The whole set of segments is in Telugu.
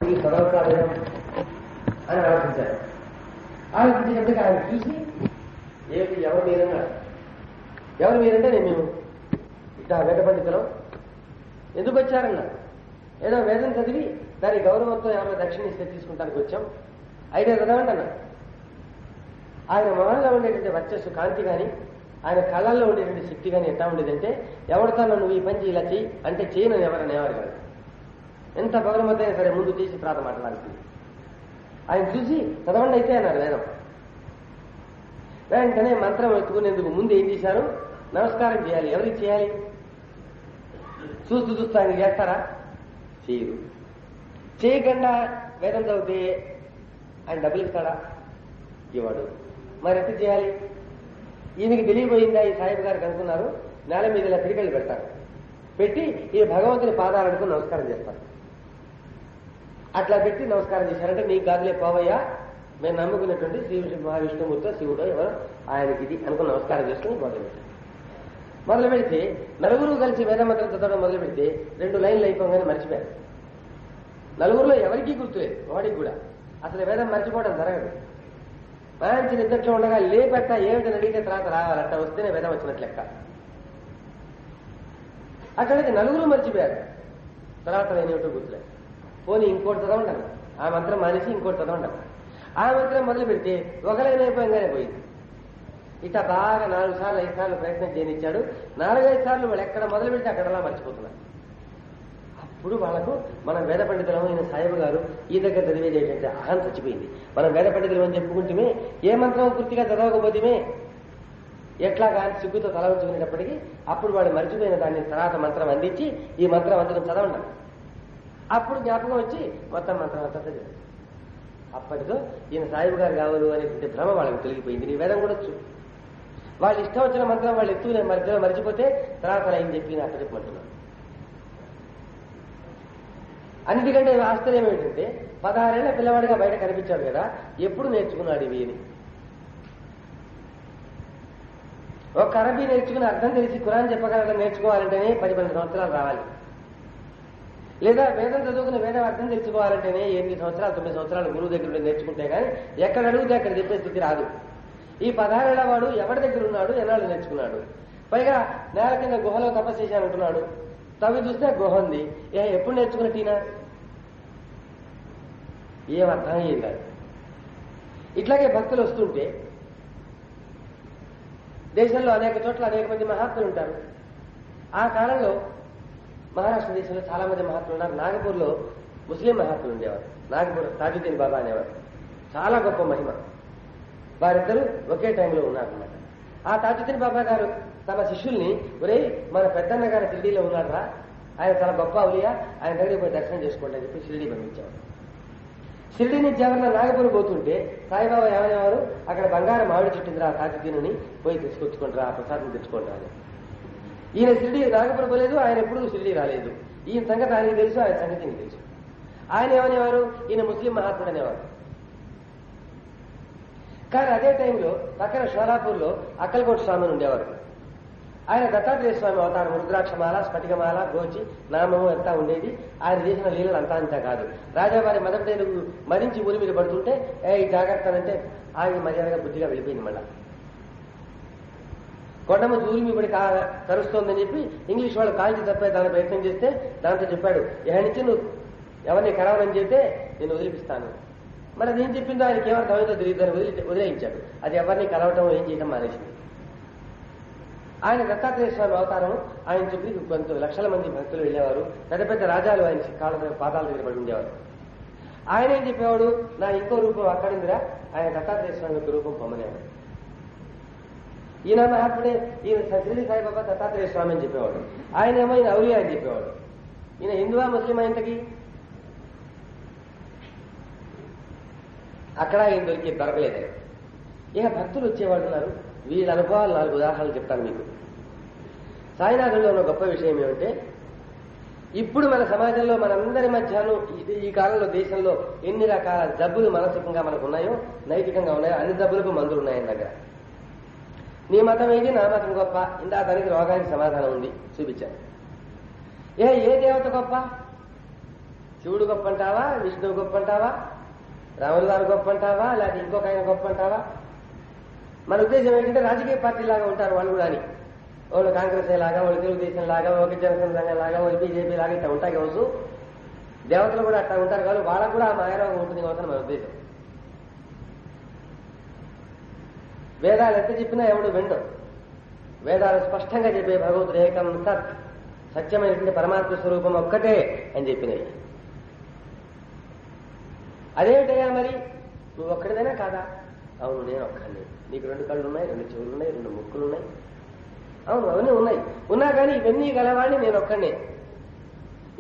ఈ చదవకాలేదా అని ఆలోచించారు. ఆలోచించేటప్పటికి ఆయన చూసి ఏమిటి ఎవరు మీరన్నా, ఎవరు మీరంటే నేను ఇట్లా వేద పండితులం, ఎందుకు వచ్చారన్నా, ఏదో వేదం చదివి దాని గౌరవంతో ఎవరో దక్షిణ ఇస్తే తీసుకుంటానికి వచ్చాం, అయితే చదవండి అన్న. ఆయన మొహంలో ఉండేటువంటి వర్చస్సు కాంతి కానీ ఆయన కళ్ళల్లో ఉండేటువంటి శక్తి కానీ ఎట్లా ఉండేదంటే ఎవరితో నువ్వు ఈ పని ఇలా చెయ్యి అంటే చేయనని ఎవరని ఎవరు కాదు. ఎంత పౌరమత అయినా సరే ముందు చేసి తర్వాత మాట్లాడాల్సింది. ఆయన చూసి చదవండి అయితే అన్నారు వేదం. వెంటనే మంత్రం ఎత్తుకునేందుకు ముందు ఏం చేశారు, నమస్కారం చేయాలి. ఎవరికి చేయాలి? చూస్తూ ఆయన చేస్తారా? చేయరు. చేయకుండా వేదం చదివితే ఆయన డబ్బులు ఇస్తాడా? ఇవ్వడు. మరి ఎంత చేయాలి? ఈయనకి తెలియపోయిందా? ఈ సాహిబ్ గారికి అనుకున్నారు, నేల మీద ఇలా పిడికలు పెడతారు, పెట్టి ఈ భగవంతుని పాదాలకు నమస్కారం చేస్తారు. అట్లా పెట్టి నమస్కారం చేశారంటే నీకు కాదులే పోవయ్యా, మేము నమ్ముకున్నటువంటి శ్రీ మహావిష్ణుమూర్తితో శివుడో ఎవరో ఆయనకి ఇది అనుకుని నమస్కారం చేసుకుని మొదలు పెడితే నలుగురు కలిసి వేదమంత్రం చదవడం మొదలు పెడితే 2 లైన్లు అయిపోగానే మర్చిపోయారు. నలుగురులో ఎవరికీ గుర్తులేదు, వాడికి కూడా. అసలు వేదం మర్చిపోవడం జరగదు. మంచి నిద్రలో ఉండగా లేపెట్ట ఏమిటని అడిగితే తర్వాత రావాలంట, వస్తేనే వేదం వచ్చినట్లు లెక్క. అట్లయితే నలుగురు మర్చిపోయారు. తర్వాత నేనేమిటో గుర్తులేదు. పోనీ ఇంకోటి చదవండి, ఆ మంత్రం మానేసి ఇంకోటి చదవండి. ఆ మంత్రం మొదలు పెడితే ఒక లైన్ అయిపోయంగానే పోయింది. ఇట్లా బాగా 4 సార్లు 5 సార్లు ప్రయత్నం చేయనిచ్చాడు. 4-5 సార్లు వాళ్ళు ఎక్కడ మొదలు పెడితే అక్కడలా మర్చిపోతున్నారు. అప్పుడు వాళ్ళకు మనం వేద పండితులం అయిన సాయిబు గారు ఈ దగ్గర చదివేది ఏంటంటే అహం చచ్చిపోయింది. మనం వేద పండితులు అని చెప్పుకుంటేమే ఏ మంత్రం పూర్తిగా చదవకపోతేమే ఎట్లా కానీ సిగ్గుతో తల ఉంచుకునేటప్పటికీ అప్పుడు వాడు మర్చిపోయిన దాన్ని తర్వాత మంత్రం అందించి ఈ మంత్రం అందుకుని చదవండి. అప్పుడు జ్ఞాపకం వచ్చి మొత్తం మంత్రం అంతా చదివారు. అప్పటితో ఈయన సాయిబు గారు కావాలి అనేటువంటి భ్రమ వాళ్ళకి తొలగిపోయింది. నీ వేదం కూడా వాళ్ళు ఇష్టం వచ్చిన మంత్రం వాళ్ళు ఎత్తుకునే మధ్యలో మర్చిపోతే తర్వాత ఆయన చెప్పి అట్ట చెప్పమంటున్నాను. అన్నిటికంటే ఆశ్చర్యం ఏంటంటే 16 ఏళ్ల పిల్లవాడిగా బయట కనిపించాడు కదా, ఎప్పుడు నేర్చుకున్నాడు ఇవి అని. ఒక అరబీ నేర్చుకుని అర్థం తెలిసి ఖురాన్ చెప్పగలగడం నేర్చుకోవాలంటేనే 10-12 సంవత్సరాలు రావాలి. లేదా వేదం చదువుకుని వేదం అర్థం తెలుసుకోవాలంటేనే 8 సంవత్సరాలు 9 సంవత్సరాలు గురువు దగ్గర నేర్చుకుంటే కానీ ఎక్కడ అడిగితే అక్కడ చెప్పే స్థితి రాదు. ఈ 16 ఏళ్ల వాడు ఎవరి దగ్గర ఉన్నాడు, ఎన్నాళ్ళు నేర్చుకున్నాడు? పైగా నేల కింద గుహలో తపస్సు చేశానంటున్నాడు. తవ్వి చూస్తే గుహ ఉంది. ఎప్పుడు నేర్చుకున్నట్టినా ఏం అర్థం అయ్యేది కాదు. ఇట్లాగే భక్తులు వస్తుంటే దేశంలో అనేక చోట్ల అనేక మంది మహాత్ములు ఉంటారు. ఆ కాలంలో మహారాష్ట్ర దేశంలో చాలా మంది మహాత్ములు ఉన్నారు. నాగపూర్లో ముస్లిం మహాత్ములు ఉండేవారు. నాగపూర్ తాజుద్దీన్ బాబా అనేవారు. చాలా గొప్ప మహిమ. వారిద్దరూ ఒకే టైంలో ఉన్నారన్నమాట. ఆ తాజుద్దీన్ బాబా గారు తమ శిష్యుల్ని, ఒరే మన పెద్దన్న గారి షిరిడీలో ఉన్నారా, ఆయన చాలా గొప్ప అవులియా, ఆయన దగ్గరికి పోయి దర్శనం చేసుకోండి అని చెప్పి షిరిడీ పంపించారు. షిరిడీ నుంచి ఎవరన్నా నాగపూర్ పోతుంటే సాయిబాబా ఏమనేవారు, అక్కడ బంగారం మామిడి చెట్టుందిరా తాజుద్దీన్ని పోయి తీసుకొచ్చుకుంటారా, ఆ ప్రసాదం తెచ్చుకోండి అని. ఈయన షిరిడీ నాగపూర్ పోలేదు, ఆయన ఎప్పుడు షిరిడీ రాలేదు. ఈయన సంగతి ఆయనకి తెలుసు, ఆయన సంగతి నీకు తెలుసు. ఆయన ఏమనేవారు, ఈయన ముస్లిం మహాత్ముడు అనేవారు. కానీ అదే టైంలో పక్కన షోలాపూర్లో అక్కలకోట స్వామి ఉండేవారు. ఆయన దత్తాత్రేయ స్వామి అవతారం, రుద్రాక్షమాల, స్ఫటికమాల, గోచి, నామము అంతా ఉండేది. ఆయన చేసిన లీలలు అంతా కాదు. రాజావారి మదపటేలుగు మరించి ఊరి మీద పడుతుంటే ఈ జాగ్రత్త అంటే ఆయన మర్యాదగా బుద్ధిగా వెళ్ళిపోయింది. మళ్ళా కొండమ్మ ఊరి మీద పడి కరుస్తోందని చెప్పి ఇంగ్లీష్ వాళ్ళు కాల్చి తప్పే దాని ప్రయత్నం చేస్తే దాంతో చెప్పాడు, ఇహ నుంచి నువ్వు ఎవరిని కరవనని చెప్తే నేను వదిలిపిస్తాను. మరి అది ఏం చెప్పిందో ఆయనకి ఏమర్థమైందో తెలియదని వదిలేయించాడు. అది ఎవరిని కలవటం ఏం చేయడం మానేసింది. ఆయన దత్తాత్రేయ స్వామి అవతారం ఆయన చుట్టూ కొంత లక్షల మంది భక్తులు వెళ్ళేవారు. పెద్ద పెద్ద రాజాలు ఆయన కాళ్ళ పాదాల దగ్గర పడి ఉండేవారు. ఆయన ఏం చెప్పేవాడు, నా ఇంకో రూపం అక్కడుందిరా, ఆయన దత్తాత్రేయ స్వామి యొక్క రూపం పొమ్మనేవాడు. ఈయన మహాత్ముడే, ఈయన షిరిడీ సాయిబాబా దత్తాత్రేయ స్వామి అని చెప్పేవాడు. ఆయన ఏమో ఈయన ఔలియా అని చెప్పేవాడు. ఈయన హిందువా ముస్లిం ఇంతకి? అక్కడ ఆయన దొరకలేదు. ఇక భక్తులు వచ్చేవాళ్ళు ఉన్నారు. వీళ్ళ అనుభవాలు 4 ఉదాహరణలు చెప్తాను మీకు. సాయినాథుల్లో ఉన్న గొప్ప విషయం ఏమంటే, ఇప్పుడు మన సమాజంలో మనందరి మధ్యను ఈ కాలంలో దేశంలో ఎన్ని రకాల జబ్బులు మానసికంగా మనకు ఉన్నాయో, నైతికంగా ఉన్నాయో అన్ని జబ్బులకు మందులు ఉన్నాయని దగ్గర. నీ మతం ఏది, నా మతం గొప్ప, ఇందా దానికి రోగానికి సమాధానం ఉంది చూపించాను. ఏ దేవత గొప్ప? శివుడు గొప్ప అంటావా, విష్ణువు గొప్ప అంటావా, రాములు వారు గొప్ప అంటావా, లేకపోతే ఇంకొక ఆయన గొప్ప అంటావా? మన ఉద్దేశం ఏంటంటే రాజకీయ పార్టీ లాగా ఉంటారు వాళ్ళు కూడా అని. వాళ్ళు కాంగ్రెస్ లాగా, వాళ్ళు తెలుగుదేశం లాగా, ఒక జనసంఘ లాగా, వాళ్ళు బీజేపీ లాగా ఇట్లా ఉంటాయి కావచ్చు. దేవతలు కూడా అట్లా ఉంటారు కాదు, వాళ్ళకు కూడా ఆ మాయరోగం ఉంటుంది కావచ్చు మన ఉద్దేశం. వేదాలు ఎంత చెప్పినా ఎవడు విండు. వేదాలు స్పష్టంగా చెప్పే భగవతుడు ఏకం సత్, సత్యమైనటువంటి పరమాత్మ స్వరూపం ఒక్కటే అని చెప్పినవి. అదేమిటయ్యా మరి నువ్వు ఒక్కడిదైనా కాదా? అవును, నేను ఒక్కడిని. నీకు 2 కళ్ళు ఉన్నాయి, 2 చెవులు ఉన్నాయి, 2 ముక్కులు ఉన్నాయి. అవును, అవన్నీ ఉన్నాయి. ఉన్నా కానీ ఇవన్నీ గలవాడిని నేను ఒక్కడినే.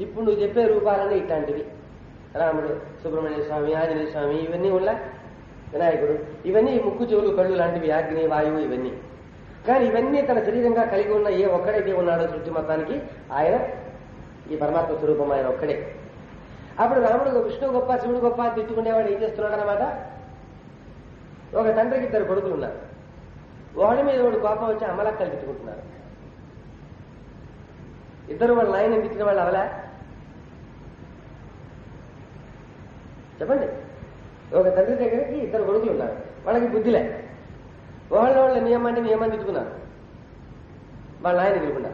ఇప్పుడు నువ్వు చెప్పే రూపాలన్నీ ఇట్లాంటివి. రాముడు, సుబ్రహ్మణ్య స్వామి, ఆంజనేయ స్వామి, ఇవన్నీ ఉన్నా, వినాయకుడు, ఇవన్నీ ముక్కు, చెవులు, కళ్ళు లాంటివి, అగ్ని, వాయువు, ఇవన్నీ. కానీ ఇవన్నీ తన శరీరంగా కలిగి ఉన్న ఏ ఒక్కడైతే ఉన్నాడో సృష్టి మొత్తానికి ఆయన ఈ పరమాత్మ స్వరూపం, ఆయన ఒక్కడే. అప్పుడు రాముడు విష్ణువు గొప్ప, శివుడు గొప్ప అని తిట్టుకునేవాడు ఏం చేస్తున్నాడు అనమాట? ఒక తండ్రికి 2 కొడుకులు ఉన్నారు. ఒకడి మీద ఒకడు కోపం వచ్చి అమలక్కలు తిట్టుకుంటున్నారు. ఇద్దరు వాళ్ళ నాయనని తిట్టిన వాళ్ళు అవలా? చెప్పండి. ఒక తండ్రి దగ్గరికి 2 కొడుకులు ఉన్నారు. వాళ్ళకి బుద్ధిలే. వాళ్ళ నియమాన్ని తిట్టుకున్నారు. వాళ్ళ నాయన తిరుగుతున్నా.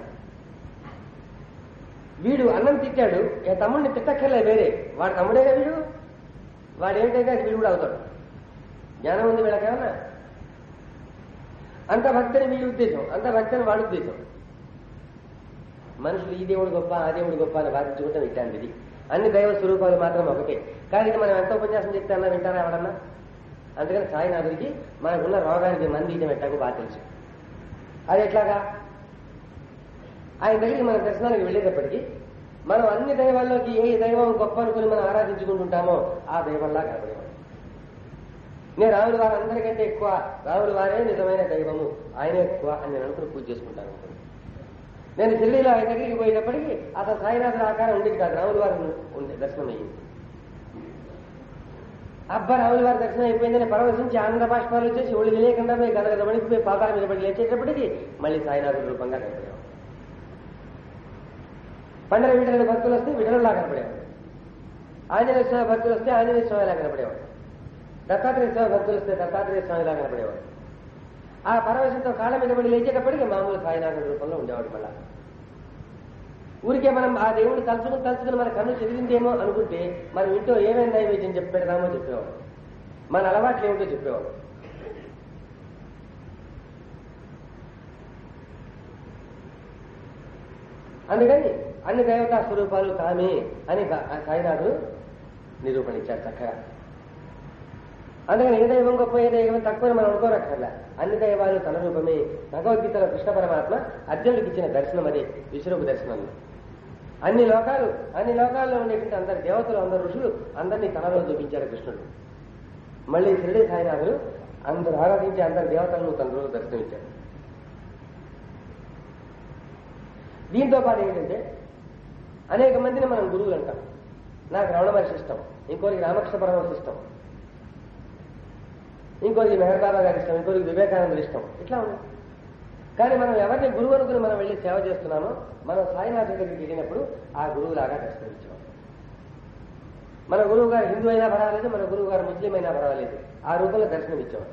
వీడు అన్నం తిట్టాడు, తమ్ముడిని తిట్టక్కర్లే, వేరే వాడు తమ్ముడేగా వీడు, వాడేమిటైనా వీడు కూడా అవుతాడు. జ్ఞానం ఉంది వీళ్ళకేమన్నా? అంత భక్తిని వీడి ఉద్దేశం, అంత భక్తిని వాడి ఉద్దేశం. మనుషులు ఈ దేవుడు గొప్ప, ఆ దేవుడు గొప్ప అని వాదించుకుంటాం. ఇట్లాంటిది అన్ని దైవ స్వరూపాలు మాత్రం ఒకటే. కానీ ఇది మనం ఎంత ఉపన్యాసం చెప్తే అన్నా వింటారా ఎవడన్నా? అందుకని సాయినాథుడికి మనకున్న రోగానికి మంది ఇయటం ఎట్లాగో బాగా తెలుసు. అది ఎట్లాగా? ఆయన దగ్గరికి మన దర్శనానికి వెళ్ళేటప్పటికీ మనం అన్ని దైవాల్లోకి ఏ దైవం గొప్ప అనుకుని మనం ఆరాధించుకుంటుంటామో ఆ దైవంలా కనపడేవాడు. నేను రాముల వారు అందరికంటే ఎక్కువ, రాముల వారే నిజమైన దైవము, ఆయనే ఎక్కువ అని నేను అనుకుని పూజ చేసుకుంటాను. నేను ఢిల్లీలో ఆయన దగ్గరికి పోయేటప్పటికీ అసలు సాయినాథుల ఆకారం ఉండేది కాదు, రాముల వారు ఉండే దర్శనం అయ్యింది. అబ్బా రాముల వారి దర్శనం అయిపోయిందని పరవశించి ఆనంద బాష్పాలు వచ్చేసి ఒళ్ళు తెలియకుండా పోయి గదగద వణికిపోయి పాదాల మీద పడి లేచేటప్పటికీ మళ్ళీ సాయినాథుల రూపంగా కనపడేవాడు. పండగ విఠల భక్తులు వస్తే విఠలలా కనపడేవాడు. ఆంజనేయ స్వామి భక్తులు వస్తే ఆంజనేయ స్వామిలా కనపడేవాడు. దత్తాత్రేయ స్వామి భక్తులు వస్తే దత్తాత్రేయ స్వామిలా కనపడేవాడు. ఆ పరవశంతో కాళ్ళ మీద పడి లేచేటప్పటికీ మామూలు సాయినాథుల రూపంలో ఉండేవాడు. మళ్ళా ఊరికే మనం ఆ దేవుడు తలుచుకుని మన కన్ను చెదిరిందేమో అనుకుంటే మనం ఇంట్లో ఏమేమి నైవేద్యం చెప్పెడదామో చెప్పేవాడు, మన అలవాట్లు ఏమిటో చెప్పేవాడు. అందుకని అన్ని దేవతా స్వరూపాలు తామే అని సాయినాథుడు నిరూపణ ఇచ్చాడు చక్కగా. అందుకని ఏ దైవం గొప్ప, ఏ దైవం తక్కువని మనం అనుకోనక్కర్లా. అన్ని దైవాలు తన రూపమే. భగవద్గీతలో కృష్ణ పరమాత్మ అర్జునుడికి ఇచ్చిన దర్శనం అదే, విశ్వరూప దర్శనంలో. అన్ని లోకాల్లో ఉండేటువంటి అందరి దేవతలు, అందరు ఋషులు అందరినీ తనలో చూపించారు కృష్ణుడు. మళ్ళీ షిరిడి సాయినాథుడు అందరూ ఆరాధించే అందరి దేవతలను తన రోజు దర్శనమిచ్చాడు. దీంతో పాటు ఏంటంటే అనేక మందిని మనం గురువులు అంటాం. నాకు రమణ మహర్షి ఇష్టం, ఇంకోరికి రామకృష్ణ పరమహంస ఇష్టం, ఇంకోరికి మెహర్ బాబా గారి ఇష్టం, ఇంకోరికి వివేకానందుడు ఇష్టం, ఇట్లా ఉంది. కానీ మనం ఎవరిని గురువు అనుకుని మనం వెళ్ళి సేవ చేస్తున్నామో మనం సాయినాథ్ దగ్గరికి వెళ్ళినప్పుడు ఆ గురువులాగా దర్శనమిచ్చాం. మన గురువు గారు హిందూ అయినా పర్వాలేదు, మన గురువు గారు ముస్లిం అయినా పర్వాలేదు, ఆ రూపంలో దర్శనం ఇచ్చాం.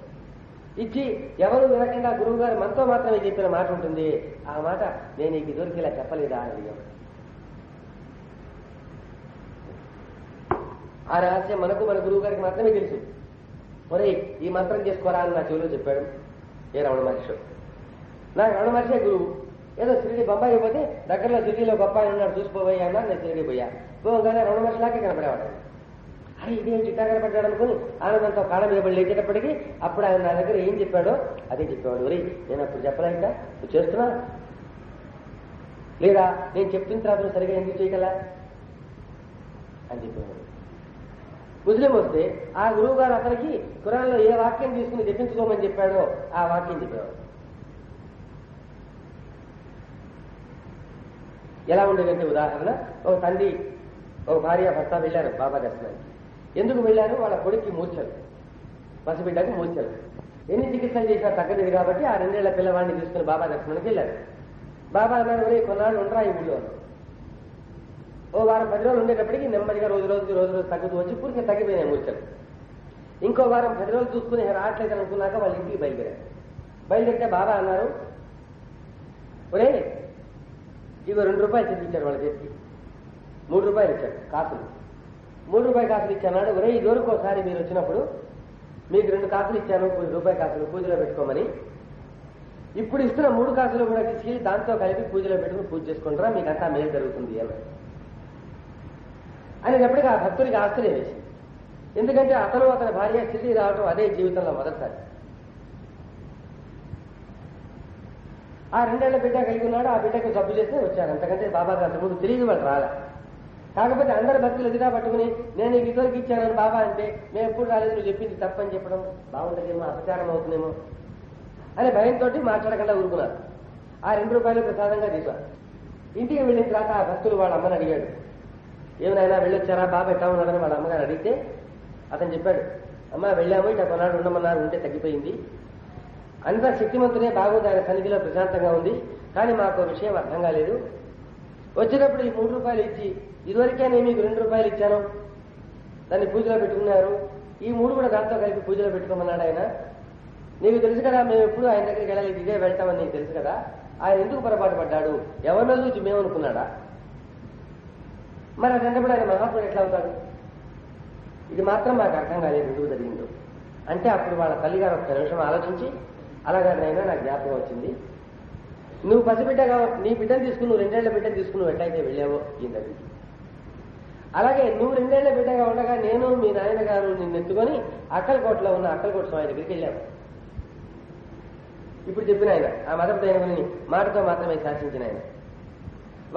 ఇచ్చి ఎవరు వినకుండా గురువు గారు మనతో మాత్రమే చెప్పిన మాట ఉంటుంది. ఆ మాట నేను నీకు దొరికేలా చెప్పలేదా అని అడిగాడు. ఆ రహస్యం మనకు మన గురువు గారికి మాత్రమే తెలుసు. ఒరే ఈ మంత్రం చేసుకోరా అని నా చెవిలో చెప్పాడు ఏ రమణ మహర్షి. నాకు రమణ మహర్షే గురువు. ఏదో షిరిడి బొంబాయి పోతే దగ్గరలో షిరిడిలో గొప్ప ఆయన ఉన్నాడు చూసిపోయి అన్నారు. నేను షిరిడి పోయా. పోగానే రమణ మహర్షిలాగే కనపడేవాడు. అరే ఇదేం చిట్టా కనపడ్డాడు అనుకుని ఆనందంతో కాళ్ళ మీద పడి లేచేటప్పటికీ అప్పుడు ఆయన నా దగ్గర ఏం చెప్పాడో అదే చెప్పేవాడు. ఒరే నేను అప్పుడు చెప్పలేక నువ్వు చేస్తున్నా లేదా నేను చెప్తున్న తర్వాత నువ్వు సరిగా ఎందుకు చేయగలా అని చెప్పేవాడు. ముస్లిం వస్తే ఆ గురువు గారు అతనికి ఖురాన్లో ఏ వాక్యం తీసుకుని జపించుకోమని చెప్పాడో ఆ వాక్యం చెప్పేవాడు. ఎలా ఉండేదంటే ఉదాహరణ, ఒక తండ్రి ఒక భార్య భర్త వెళ్ళారు బాబా దర్శనానికి. ఎందుకు వెళ్ళారు? వాళ్ళ కొడుక్కి మూర్ఛలు, పసిబిడ్డకు మూర్ఛలు. ఎన్ని చికిత్సలు చేసినా తగ్గలేదు కాబట్టి ఆ 2 ఏళ్ల పిల్లవాడిని తీసుకుని బాబా దర్శనానికి వెళ్ళారు. బాబా అన్నారు, ఒరే కొన్నాళ్ళు ఉండరా ఈ ఊళ్ళో. ఓ వారం 10 రోజులు ఉండేటప్పటికి నెమ్మదిగా రోజు రోజు తగ్గుతూ వచ్చి పూర్తిగా తగ్గిపోయినాయి మూర్ఛలు. ఇంకో వారం 10 రోజులు చూసుకుని రావట్లేదు అనుకున్నాక వాళ్ళ ఇంటికి బయలుదేరితే బాబా అన్నారు, ఒరే ఇవి 2 రూపాయలు చెల్లించారు వాళ్ళ చేతికి. 3 రూపాయలు ఇచ్చాడు కాసులు. 3 రూపాయల కాసులు ఇచ్చాడు. ఒరే ఇదివరకు ఒకసారి మీరు వచ్చినప్పుడు మీకు 2 కాసులు ఇచ్చాను, 10 రూపాయల కాసులు పూజలో పెట్టుకోమని. ఇప్పుడు ఇస్తున్న 3 కాసులు కూడా తీసుకెళ్ళి దాంతో కలిపి పూజలో పెట్టుకుని పూజ చేసుకుంటారా, మీకంతా మేలు జరుగుతుంది అన్నాడు. అనేటప్పటికీ ఆ భక్తుడికి ఆశ్చర్యం వేసింది. ఎందుకంటే అతను అతని భార్య స్థితి రావడం అదే జీవితంలో మొదటిసారి. ఆ 2 ఏళ్ల బిడ్డ కలిగి ఉన్నాడు. ఆ బిడ్డకు జబ్బు చేస్తే వచ్చారు. అంతకంటే బాబాకి అంతకుముందు తెలియదు, వాళ్ళు రాలే. కాకపోతే అందరి భక్తులు ఎదుగా పట్టుకుని నేను ఇద్దరికి ఇచ్చానని బాబా అంటే మేము ఎప్పుడు రాలేదు, నువ్వు చెప్పింది తప్పని చెప్పడం బాగుంటుందేమో, అపచారం అవుతుందేమో అనే భయంతో మాట్లాడకుండా ఊరుకున్నారు. ఆ 2 రూపాయలు ప్రసాదంగా తీశారు. ఇంటికి వెళ్ళిన తర్వాత ఆ భక్తులు వాళ్ళ అమ్మని అడిగాడు, ఏమైనా వెళ్ళొచ్చారా, బాబా ఎట్లా ఉన్నాడని వాళ్ళ అమ్మగారు అడిగితే అతను చెప్పాడు, అమ్మ వెళ్ళాము, ఇట్లా కొన్నాడు ఉండమన్నారు, ఉంటే తగ్గిపోయింది. అంతా శక్తిమంతునే బాగుంది, ఆయన సన్నిధిలో ప్రశాంతంగా ఉంది. కానీ మాకు విషయం అర్థం కాలేదు. వచ్చేటప్పుడు ఈ 3 రూపాయలు ఇచ్చి ఇదివరకే నేను మీకు 2 రూపాయలు ఇచ్చాను, దాన్ని పూజలో పెట్టుకున్నారు. ఈ 3 కూడా దాంతో కలిపి పూజలో పెట్టుకోమన్నాడు ఆయన. నీకు తెలుసు కదా, మేము ఎప్పుడు ఆయన దగ్గరికి వెళ్ళాలి, ఇదే వెళ్తామని నీకు తెలుసు కదా. ఆయన ఎందుకు పొరపాటు పడ్డాడు, ఎవరినో చూసి మేము అనుకున్నాడా? మరి అదంటప్పుడు ఆయన మహాత్ముడు ఎట్లా అవుతాడు? ఇది మాత్రం మాకు అర్థం కాలేదు ఎందుకు జరిగిందో అంటే అప్పుడు వాళ్ళ తల్లిగారు ఒక్క నిమిషం ఆలోచించి, అలాగైనా నాకు జ్ఞాపకం వచ్చింది, నువ్వు పసిబిడ్డగా నీ బిడ్డను తీసుకుని, నువ్వు 2 ఏళ్ల బిడ్డను తీసుకుని ఎట్లయితే వెళ్ళావో ఈ దగ్గరికి, అలాగే నువ్వు 2 ఏళ్ల బిడ్డగా ఉండగా నేను మీ నాయనగారు నిన్ను ఎత్తుకొని అక్కలకోటలో ఉన్న అక్కలకోట స్వామి దగ్గరికి వెళ్ళాము. ఇప్పుడు చెప్పిన ఆయన ఆ మదపు దైవని మాటతో మాత్రమే శాసించిన ఆయన.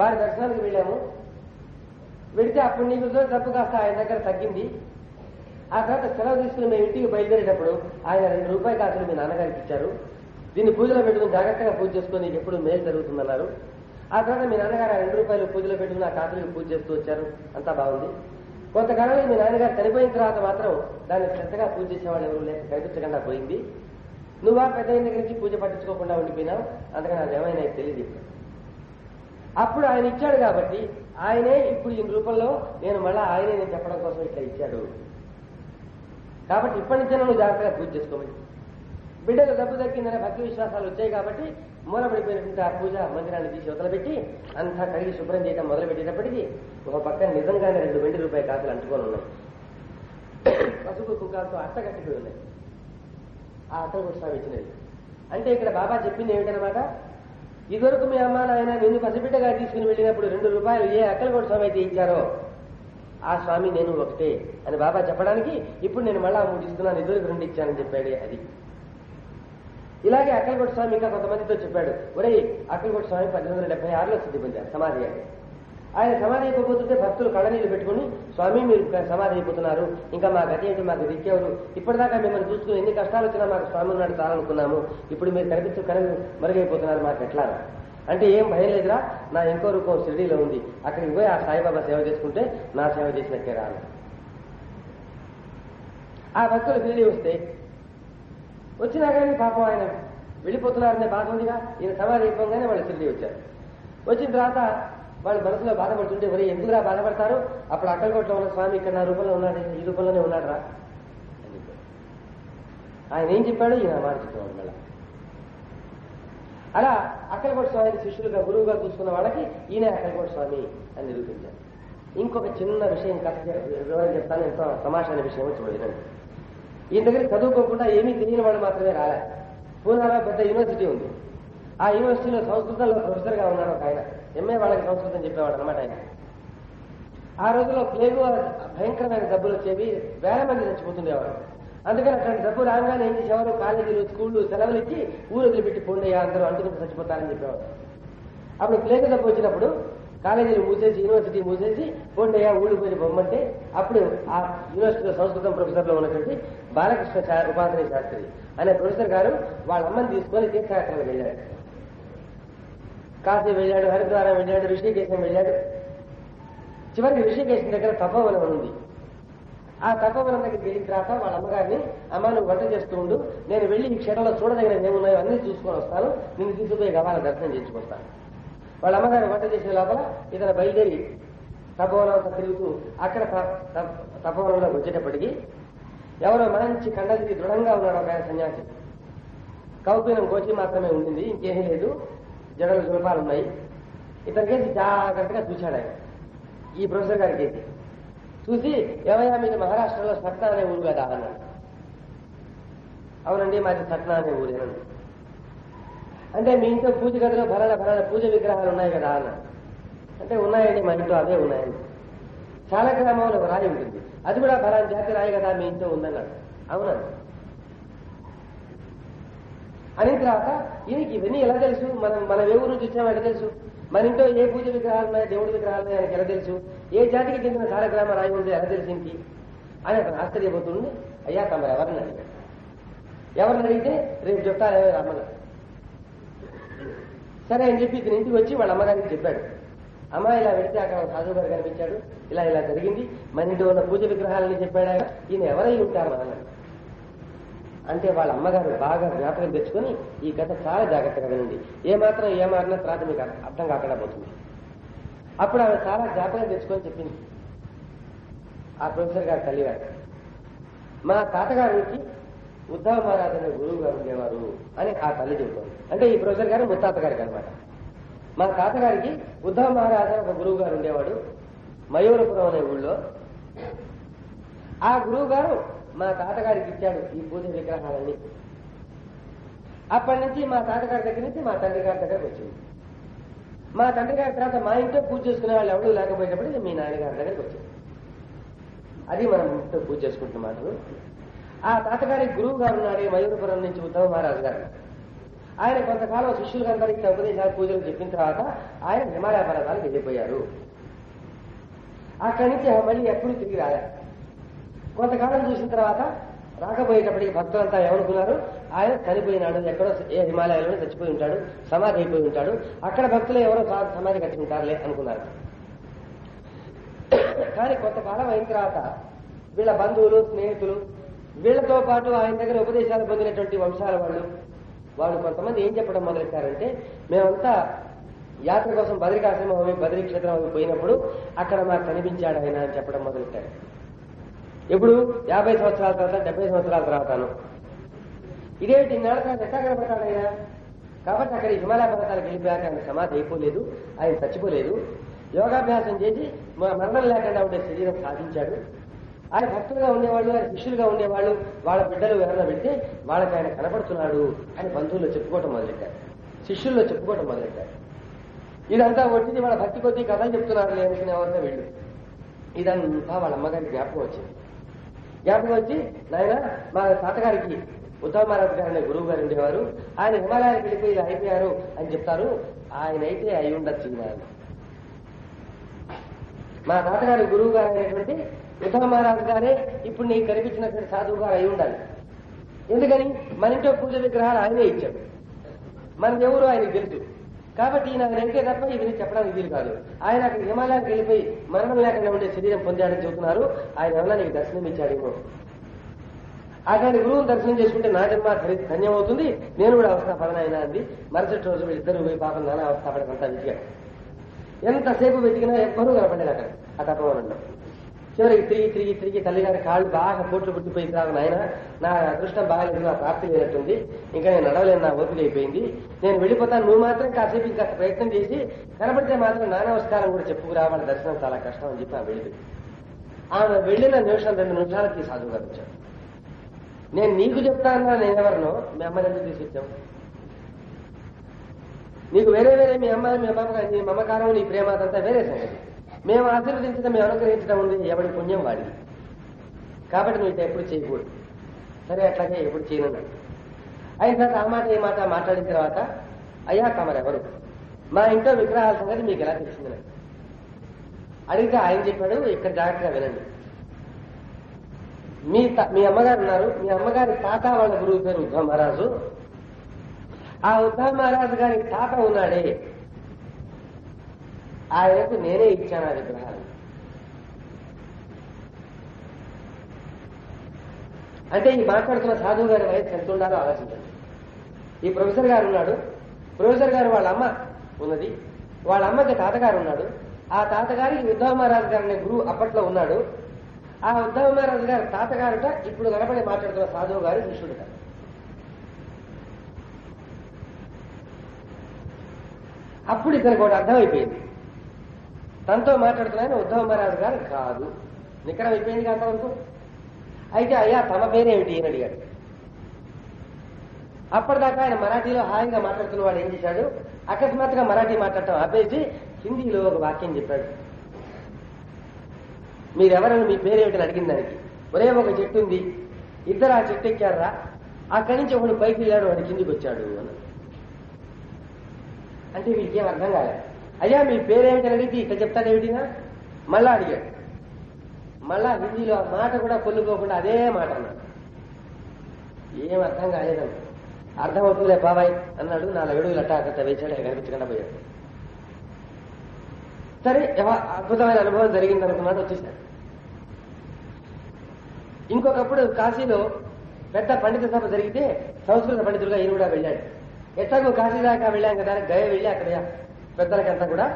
వారి దర్శనానికి వెళ్ళాము. వెళితే అప్పుడు నీకు డబ్బు కాస్త ఆయన దగ్గర తగ్గింది. ఆ తర్వాత సెలవు తీసుకుని మేము ఇంటికి బయలుదేరేటప్పుడు ఆయన 2 రూపాయల కాసులు మీ నాన్నగారికి ఇచ్చారు. దీన్ని పూజలో పెట్టుకుని జాగ్రత్తగా పూజ చేసుకుని నీకు ఎప్పుడు మేలు జరుగుతుందన్నారు. ఆ తర్వాత మీ నాన్నగారు ఆ 2 రూపాయలు పూజలో పెట్టుకుని ఆ కాసులకి పూజ చేస్తూ వచ్చారు. అంతా బాగుంది. కొంతకాలంలో మీ నాన్నగారు చనిపోయిన తర్వాత మాత్రం దాన్ని శ్రద్ధగా పూజ చేసేవాళ్ళు ఎవరు లేక కనిపించకుండా పోయింది. నువ్వు ఆ పెద్ద దగ్గర నుంచి పూజ పట్టించుకోకుండా ఉండిపోయినావు. అందుకని అది ఏమైనా తెలియదు. అప్పుడు ఆయన ఇచ్చాడు కాబట్టి ఆయనే ఇప్పుడు ఈ రూపంలో నేను మళ్ళా ఆయనే నేను చెప్పడం కోసం ఇట్లా ఇచ్చాడు. కాబట్టి ఇప్పటి నుంచే నువ్వు జాగ్రత్తగా పూజ చేసుకోమని. బిడ్డలు డబ్బు దక్కిందనే భక్తి విశ్వాసాలు వచ్చాయి కాబట్టి మూలపడిపోయినటువంటి ఆ పూజ మందిరాన్ని తీసి వదిలిపెట్టి అంతా కడిగి శుభ్రం చేయడం మొదలుపెట్టేటప్పటికీ ఒక పక్కన నిజంగానే 2 వెండి రూపాయల కాసులు అంటుకొని ఉన్నాయి. పసుపు కుంకాలతో అట్ట కట్టిపోయి ఉన్నాయి. ఆ అక్కలకోట స్వామి ఇచ్చినది. అంటే ఇక్కడ బాబా చెప్పింది ఏమిటనమాట, ఇదివరకు మీ అమ్మ నాయన నిన్ను పసిబిడ్డగా తీసుకుని వెళ్ళినప్పుడు 2 రూపాయలు ఏ అక్కలకోట స్వామి అయితే ఇచ్చారో ఆ స్వామి నేను ఒకటే అని బాబా చెప్పడానికి ఇప్పుడు నేను మళ్ళా 3 ఇస్తున్నాను, ఇదివరకు 2 ఇచ్చానని చెప్పాడు. అది ఇలాగే అక్కలకోట స్వామి ఇంకా కొంతమందితో చెప్పాడు, ఒరే అక్కలకోట స్వామి 1876లో సిద్ధి పొందారు, సమాధి అయ్యారు. ఆయన సమాధి అయిపోతుంటే భక్తులు కళ్ళనీళ్ళు పెట్టుకుని, స్వామి మీరు సమాధి అయిపోతున్నారు, ఇంకా మా గతి ఏంటి, మాకు దిక్కేవారు, ఇప్పటిదాకా మిమ్మల్ని చూసుకుని ఎన్ని కష్టాలు వచ్చినా మాకు స్వామి ఉన్నాడు చాలనుకున్నాము, ఇప్పుడు మీరు మరుగైపోతున్నారు, మాకు ఎట్లా అంటే ఏం భయం లేదురా, నా ఇంకో రూపం షిరిడీలో ఉంది, అక్కడికి పోయి ఆ సాయిబాబా సేవ చేసుకుంటే నా సేవ చేసినట్టే రాను. ఆ భక్తులు షిరిడీ వస్తే వచ్చినా కానీ పాపం ఆయన వెళ్ళిపోతున్నారనే బాధ ఉందిగా. ఈయన సమాధి అయిపోగానే వాళ్ళు షిరిడీ వచ్చారు. వచ్చిన తర్వాత వాళ్ళు మనసులో బాధపడుతుంటే, మరి ఎందుకురా బాధపడతారు, అప్పుడు అక్కలకోటలో ఉన్న స్వామి ఇక్కడ నా రూపంలో ఉన్నాడు, ఈ రూపంలోనే ఉన్నాడు రా అని చెప్పాడు. ఆయన ఏం చెప్పాడో ఈయన మాట చెప్పేవాడు. మళ్ళా అలా అక్కలకోట స్వామిని శిష్యులుగా గురువుగా చూసుకున్న వాళ్ళకి ఈయన అక్కలకోట స్వామి అని నిరూపించారు. ఇంకొక చిన్న విషయం వివరం చెప్తాను, ఎంతో తమాషాని విషయం చూడండి. ఈయన దగ్గర చదువుకోకుండా ఏమీ తెలియని వాళ్ళు మాత్రమే రాలే. పూనాలో పెద్ద యూనివర్సిటీ ఉంది. ఆ యూనివర్సిటీలో సంస్కృతంలో ప్రొఫెసర్గా ఉన్నాడు ఒక ఆయన. ఎంఏ వాళ్ళకి సంస్కృతం చెప్పేవాడు అనమాట ఆయన. ఆ రోజుల్లో ప్లేగు భయంకరమైన జబ్బులు వచ్చేవి, వేల మంది చచ్చిపోతుండేవారు. అందుకని అట్లాంటి జబ్బు రాగానే ఏం చేసేవారు, కాలేజీలు స్కూళ్లు సెలవులు ఇచ్చి ఊరు వదిలిపెట్టి పోండయ్యా, అందరూ అంటుకుంటూ చచ్చిపోతారని చెప్పేవారు. అప్పుడు ప్లేగు జబ్బు వచ్చినప్పుడు కాలేజీలు మూసేసి యూనివర్సిటీ మూసేసి పోండయ్యా ఊళ్ళు పోయి బొమ్మంటే అప్పుడు ఆ యూనివర్సిటీలో సంస్కృతం ప్రొఫెసర్లో ఉన్నటువంటి బాలకృష్ణ ఉపాసని శాస్త్రి అనే ప్రొఫెసర్ గారు వాళ్ళ అమ్మని తీసుకొని తీర్థయాత్రలకు వెళ్ళాడు. కాశీ వెళ్ళాడు, హరిద్వారం వెళ్ళాడు, ఋషికేశం వెళ్ళాడు. చివరికి ఋషికేశం దగ్గర తపోవనం ఉంది. ఆ తపోవనం దగ్గరికి వెళ్ళిన తర్వాత వాళ్ళ అమ్మగారిని, అమ్మ నువ్వు వంట చేస్తూ ఉండు, నేను వెళ్ళి ఈ క్షేత్రంలో చూడదగినవి ఏమున్నాయో అన్ని చూసుకొని వస్తాను, నిన్ను తీసుకుపోయి గవాల దర్శనం చేసుకొస్తాను. వాళ్ళ అమ్మగారు వంట చేసే లోపల ఇతను బయలుదేరి తపోవనం అంతా తిరుగుతూ అక్కడ తపోవనంలోకి వచ్చేటప్పటికి ఎవరో మంచి కండలికి దృఢంగా ఉన్నాడు ఒక ఆయన సన్యాసి. కౌపీనం గోచి మాత్రమే ఉండింది, ఇంకేమీ లేదు, జడలు జులపాలు ఉన్నాయి. ఇతనికేసి జాగ్రత్తగా చూశాడు ఆయన, ఈ ప్రొఫెసర్ గారికి చూసి, ఏమయ్యా మీరు మహారాష్ట్రలో సట్నా అనే ఊరు కదా అన్నాడు. అవునండి మాది సట్నా అనే ఊరేనండి. అంటే మీ ఇంట్లో పూజ గదిలో ఫలానా పూజ విగ్రహాలు ఉన్నాయి కదా అన్నాడు. అంటే ఉన్నాయండి మా ఇంట్లో అవే ఉన్నాయండి. చాలా గ్రామంలో ఒక రాయి ఉంటుంది, అది కూడా ఫలానా జాతి రాయి కదా మీ ఇంట్లో ఉందన్నాడు. అవునండి. అని తర్వాత ఈయనకి ఇవన్నీ ఎలా తెలుసు, మనం ఏ ఊరు నుంచి వచ్చామో ఎలా తెలుసు, మన ఇంట్లో ఏ పూజ విగ్రహాలు ఉన్నాయి, దేవుడి విగ్రహాలు ఉన్నాయి ఆయనకి ఎలా తెలుసు, ఏ జాతికి చెందిన సాలగ్రామ రాయి ఉంది ఎలా తెలిసింది అని అతను ఆశ్చర్యపోతుంది. అయ్యా తమరు ఎవరిని అడిగాడు. ఎవరిని అడిగితే రేపు చెప్తారే రమ్మన్నారు. సరే అని చెప్పి ఇతని ఇంటికి వచ్చి వాళ్ళ అమ్మగారికి చెప్పాడు. అమ్మ ఇలా వెళితే అక్కడ సాధువు గారు కనిపించాడు, ఇలా జరిగింది, మన ఇంట్లో ఉన్న పూజ విగ్రహాలని చెప్పాడా, ఈయన ఎవరై ఉంటారు అన్నాడు. అంటే వాళ్ళ అమ్మగారు బాగా జ్ఞాపకం తెచ్చుకొని ఈ కథ చాలా జాగ్రత్తగా వినండి, ఏమాత్రం ఏమారినా తర్వాత మీకు అర్థం కాకుండా పోతుంది. అప్పుడు ఆమె చాలా జ్ఞాపకం తెచ్చుకొని చెప్పింది ఆ ప్రొఫెసర్ గారు తల్లిగారు, మా తాతగారికి ఉద్ధవ మహారాజు అనే గురువు గారు ఉండేవారు అని ఆ తల్లి చెబుతోంది. అంటే ఈ ప్రొఫెసర్ గారు ముత్తాత గారికి అనమాట. మా తాతగారికి ఉద్ధవ మహారాజు అని ఒక గురువు గారు ఉండేవాడు మయూరపురం అనే ఊళ్ళో. ఆ గురువు గారు మా తాతగారికి ఇచ్చాడు ఈ పూజ విగ్రహాలన్నీ. అప్పటి నుంచి మా తాతగారి దగ్గర నుంచి మా తండ్రి గారి దగ్గరకు వచ్చింది. మా తండ్రి గారి తర్వాత మా ఇంట్లో పూజ చేసుకునే వాళ్ళు ఎవరు లేకపోయేటప్పుడు మీ నాన్నగారి దగ్గరికి వచ్చింది. అది మనం ఇంట్లో పూజ చేసుకుంటున్నాం. ఆ తాతగారి గురువు గారు ఉన్నాడే మయూరపురం నుంచి ఉద్ధవ మహారాజు గారు, ఆయన కొంతకాలం శిష్యులకు అందరికీ ఉపదేశాలు పూజలు చెప్పిన తర్వాత ఆయన హిమాలయ పర్వతాలకు వెళ్ళిపోయారు. అక్కడి నుంచి మళ్ళీ ఎప్పుడు తిరిగి రాలేదు. కొంతకాలం చూసిన తర్వాత రాకపోయేటప్పటికి భక్తులంతా ఏమనుకున్నారు, ఆయన చనిపోయినాడు, ఎక్కడో ఏ హిమాలయాల్లో చచ్చిపోయి ఉంటాడు, సమాధి అయిపోయి ఉంటాడు, అక్కడ భక్తులు ఎవరో సమాధి కట్టి ఉంటారులే అనుకున్నారు. కానీ కొంతకాలం అయిన తర్వాత వీళ్ళ బంధువులు స్నేహితులు వీళ్లతో పాటు ఆయన దగ్గర ఉపదేశాలు పొందినటువంటి వంశాల వాళ్ళు కొంతమంది ఏం చెప్పడం మొదలెట్టారంటే, మేమంతా యాత్ర కోసం బద్రికాశ్రమం బద్రీ క్షేత్రం పోయినప్పుడు అక్కడ మాకు కనిపించాడు ఆయన అని చెప్పడం మొదలెట్టారు. ఎప్పుడు 50 సంవత్సరాల తర్వాత 70 సంవత్సరాల తర్వాతను ఇదేంటి ఇన్నాళ్ళ తర్వాత ఎట్లా కనపడతాడు ఆయన. కాబట్టి అక్కడ హిమాలయ పర్వతాలకు వెళ్ళిపోయాక ఆయన సమాధి అయిపోలేదు, ఆయన చచ్చిపోలేదు, యోగాభ్యాసం చేసి మరణం లేకుండా ఉండే శరీరం సాధించాడు. ఆయన భక్తులుగా ఉండేవాళ్ళు, ఆయన శిష్యులుగా ఉండేవాళ్ళు, వాళ్ళ బిడ్డలు ఎవరైనా పెడితే వాళ్ళకి ఆయన కనపడుతున్నాడు అని బంధువుల్లో చెప్పుకోవటం మొదలెట్టారు, శిష్యుల్లో చెప్పుకోవటం మొదలెట్టారు. ఇదంతా వచ్చింది వాళ్ళ భక్తి కొద్దీ కథలు చెప్తున్నారు లేనుకునే ఎవరైనా వీళ్ళు. ఇదంతా వాళ్ళ అమ్మగారికి జ్ఞాపకం వచ్చింది. జ్ఞాపకం వచ్చి, నాయన మా తాతగారికి ఉద్ధవ మహారాజు గారు అనే గురువు గారు ఉండేవారు, ఆయన హిమాలయానికి వెళ్ళిపోయి ఇలా అయిపోయారు అని చెప్తారు, ఆయన అయితే అయి ఉండొచ్చు. మా తాతగారి గురువు గారు అనేటువంటి ఉద్ధవ మహారాజు గారే ఇప్పుడు నీకు కనిపించినటువంటి సాధువు గారు అయి ఉండాలి. ఎందుకని మన ఇంట్లో పూజ విగ్రహాలు ఆయనే ఇచ్చాడు, మనది ఎవరు ఆయనకు తెలుసు. కాబట్టి ఈయన అయితే తప్ప ఇవన్నీ చెప్పడానికి వీలు కాదు. ఆయన అక్కడ హిమాలయానికి వెళ్ళిపోయి మరణం లేకుండా ఉండే శరీరం పొందాడని చెబుతున్నారు. ఆయన ఎవరైనా నీకు దర్శనం ఇచ్చాడేమో. అటువంటి గురువుని దర్శనం చేసుకుంటే నా జన్మ ధన్యమవుతుంది, నేను కూడా అవస్థ పడనైనా అంది. మరుసటి రోజు వీళ్ళిద్దరు పోయి పాపం నానా అవస్థ పడకంతా వెతికాడు. ఎంతసేపు వెతికినా ఎవ్వరూ కనపడలేదు అక్కడ ఆ తపవనంలో. చివరికి తిరిగి తల్లిగారి కాళ్ళు బాగా పోట్లు పుట్టిపోయి రావు, నాయన నా అదృష్టం బాగాలేదు, నా ప్రాప్తి లేనట్టుంది, ఇంకా నేను నడవలేను, నా ఓపిక అయిపోయింది, నేను వెళ్ళిపోతాను, నువ్వు మాత్రం కాసేపు ఇంకా ప్రయత్నం చేసి కనపడితే మాత్రం నా నమస్కారం కూడా చెప్పుకురా, వాళ్ళ దర్శనం చాలా కష్టం అని చెప్పి ఆమె వెళ్ళింది. ఆమె వెళ్ళిన నిమిషం 2 నిమిషాలకి సాధువు గారు వచ్చాడు. నేను నీకు చెప్తానా నేనెవరినో, మీ అమ్మని ఎందుకు తీసుకొచ్చావు, నీకు వేరే మీ అమ్మ మీ బాబు నీ మమకారం నీ ప్రేమ అదంతా వేరే సంగతి, మేము ఆశీర్వదించడం మేము అనుగ్రహించడం ఉంది ఎవడి పుణ్యం వాడికి, కాబట్టి నువ్వు ఇట్లా ఎప్పుడు చేయకూడదు. సరే అట్లాగే ఎప్పుడు చేయనున్నాడు. అయిన తర్వాత ఆ మాట ఈ మాట మాట్లాడిన తర్వాత, అయ్యా తమరెవరు, మా ఇంట్లో విగ్రహాల సంగతి మీకు ఎలా తెలిసిందని అడిగితే ఆయన చెప్పాడు, ఇక్కడ జాగ్రత్తగా వినండి, మీ అమ్మగారు ఉన్నారు, మీ అమ్మగారి తాత వాళ్ళ గురువు పేరు ఉద్ధవ మహారాజు, ఆ ఉద్ధవ మహారాజు గారి తాత ఉన్నాడే ఆయనకు నేనే ఇచ్చాను ఆ విగ్రహాలు. అంటే ఈ మాట్లాడుతున్న సాధువు గారి వయసు ఎంత ఉండాలో ఆలోచించండి. ఈ ప్రొఫెసర్ గారు ఉన్నాడు, ప్రొఫెసర్ గారు వాళ్ళ అమ్మ ఉన్నది, వాళ్ళ అమ్మకి తాతగారు ఉన్నాడు, ఆ తాతగారికి ఉద్ధవ మహారాజు గారు అనే గురువు అప్పట్లో ఉన్నాడు. ఆ ఉద్ధవ మహారాజు గారు తాతగారుట ఇప్పుడు కనపడి మాట్లాడుతున్న సాధువు గారి శిష్యుడుట. అప్పుడు ఇతనికి ఒకటి అర్థమైపోయింది, తనతో మాట్లాడుతున్నాయని ఉద్ధవ మహారాజు గారు కాదు. నికరం అయిపోయింది అంతవరకు. అయితే అయ్యా తమ పేరేమిటి అని అడిగాడు. అప్పటిదాకా ఆయన మరాఠీలో హాయిగా మాట్లాడుతున్న వాడు ఏం చేశాడు, అకస్మాత్తుగా మరాఠీ మాట్లాడటం ఆపేసి హిందీలో ఒక వాక్యం చెప్పాడు. మీరెవరని మీ పేరేమిటని అడిగిన దానికి, ఒరే ఒక చెట్టు ఉంది, ఇద్దరు ఆ చెట్టు ఎక్కారా, అక్కడి నుంచి ఒకడు పైకి వెళ్ళాడు, వాడు కిందికి వచ్చాడు అని. అంటే వీడికేం అర్థం కాలేదు. అయ్యా మీ పేరేమిటని అడిగి ఇట్లా చెప్తాడేమిటినా మళ్ళా అడిగాడు. మళ్ళా హిందీలో ఆ మాట కూడా కొల్లుకోకుండా అదే మాట అన్నాడు. ఏం అర్థం కాలేదన్న. అర్థమవుతుందిలే బాబాయ్ అన్నాడు. 4 అడుగులు అట్ట వేసాడు, కనిపించకుండా పోయాడు. సరే అద్భుతమైన అనుభవం జరిగింది అనుకున్నాడు, వచ్చేసాడు. ఇంకొకప్పుడు కాశీలో పెద్ద పండిత సభ జరిగితే సంస్కృత పండితులుగా ఈయన కూడా వెళ్ళాడు. ఎట్లాగో కాశీ దాకా వెళ్ళాం కదా, గయ వెళ్ళి అక్కడ పెద్దలకంతా కూడా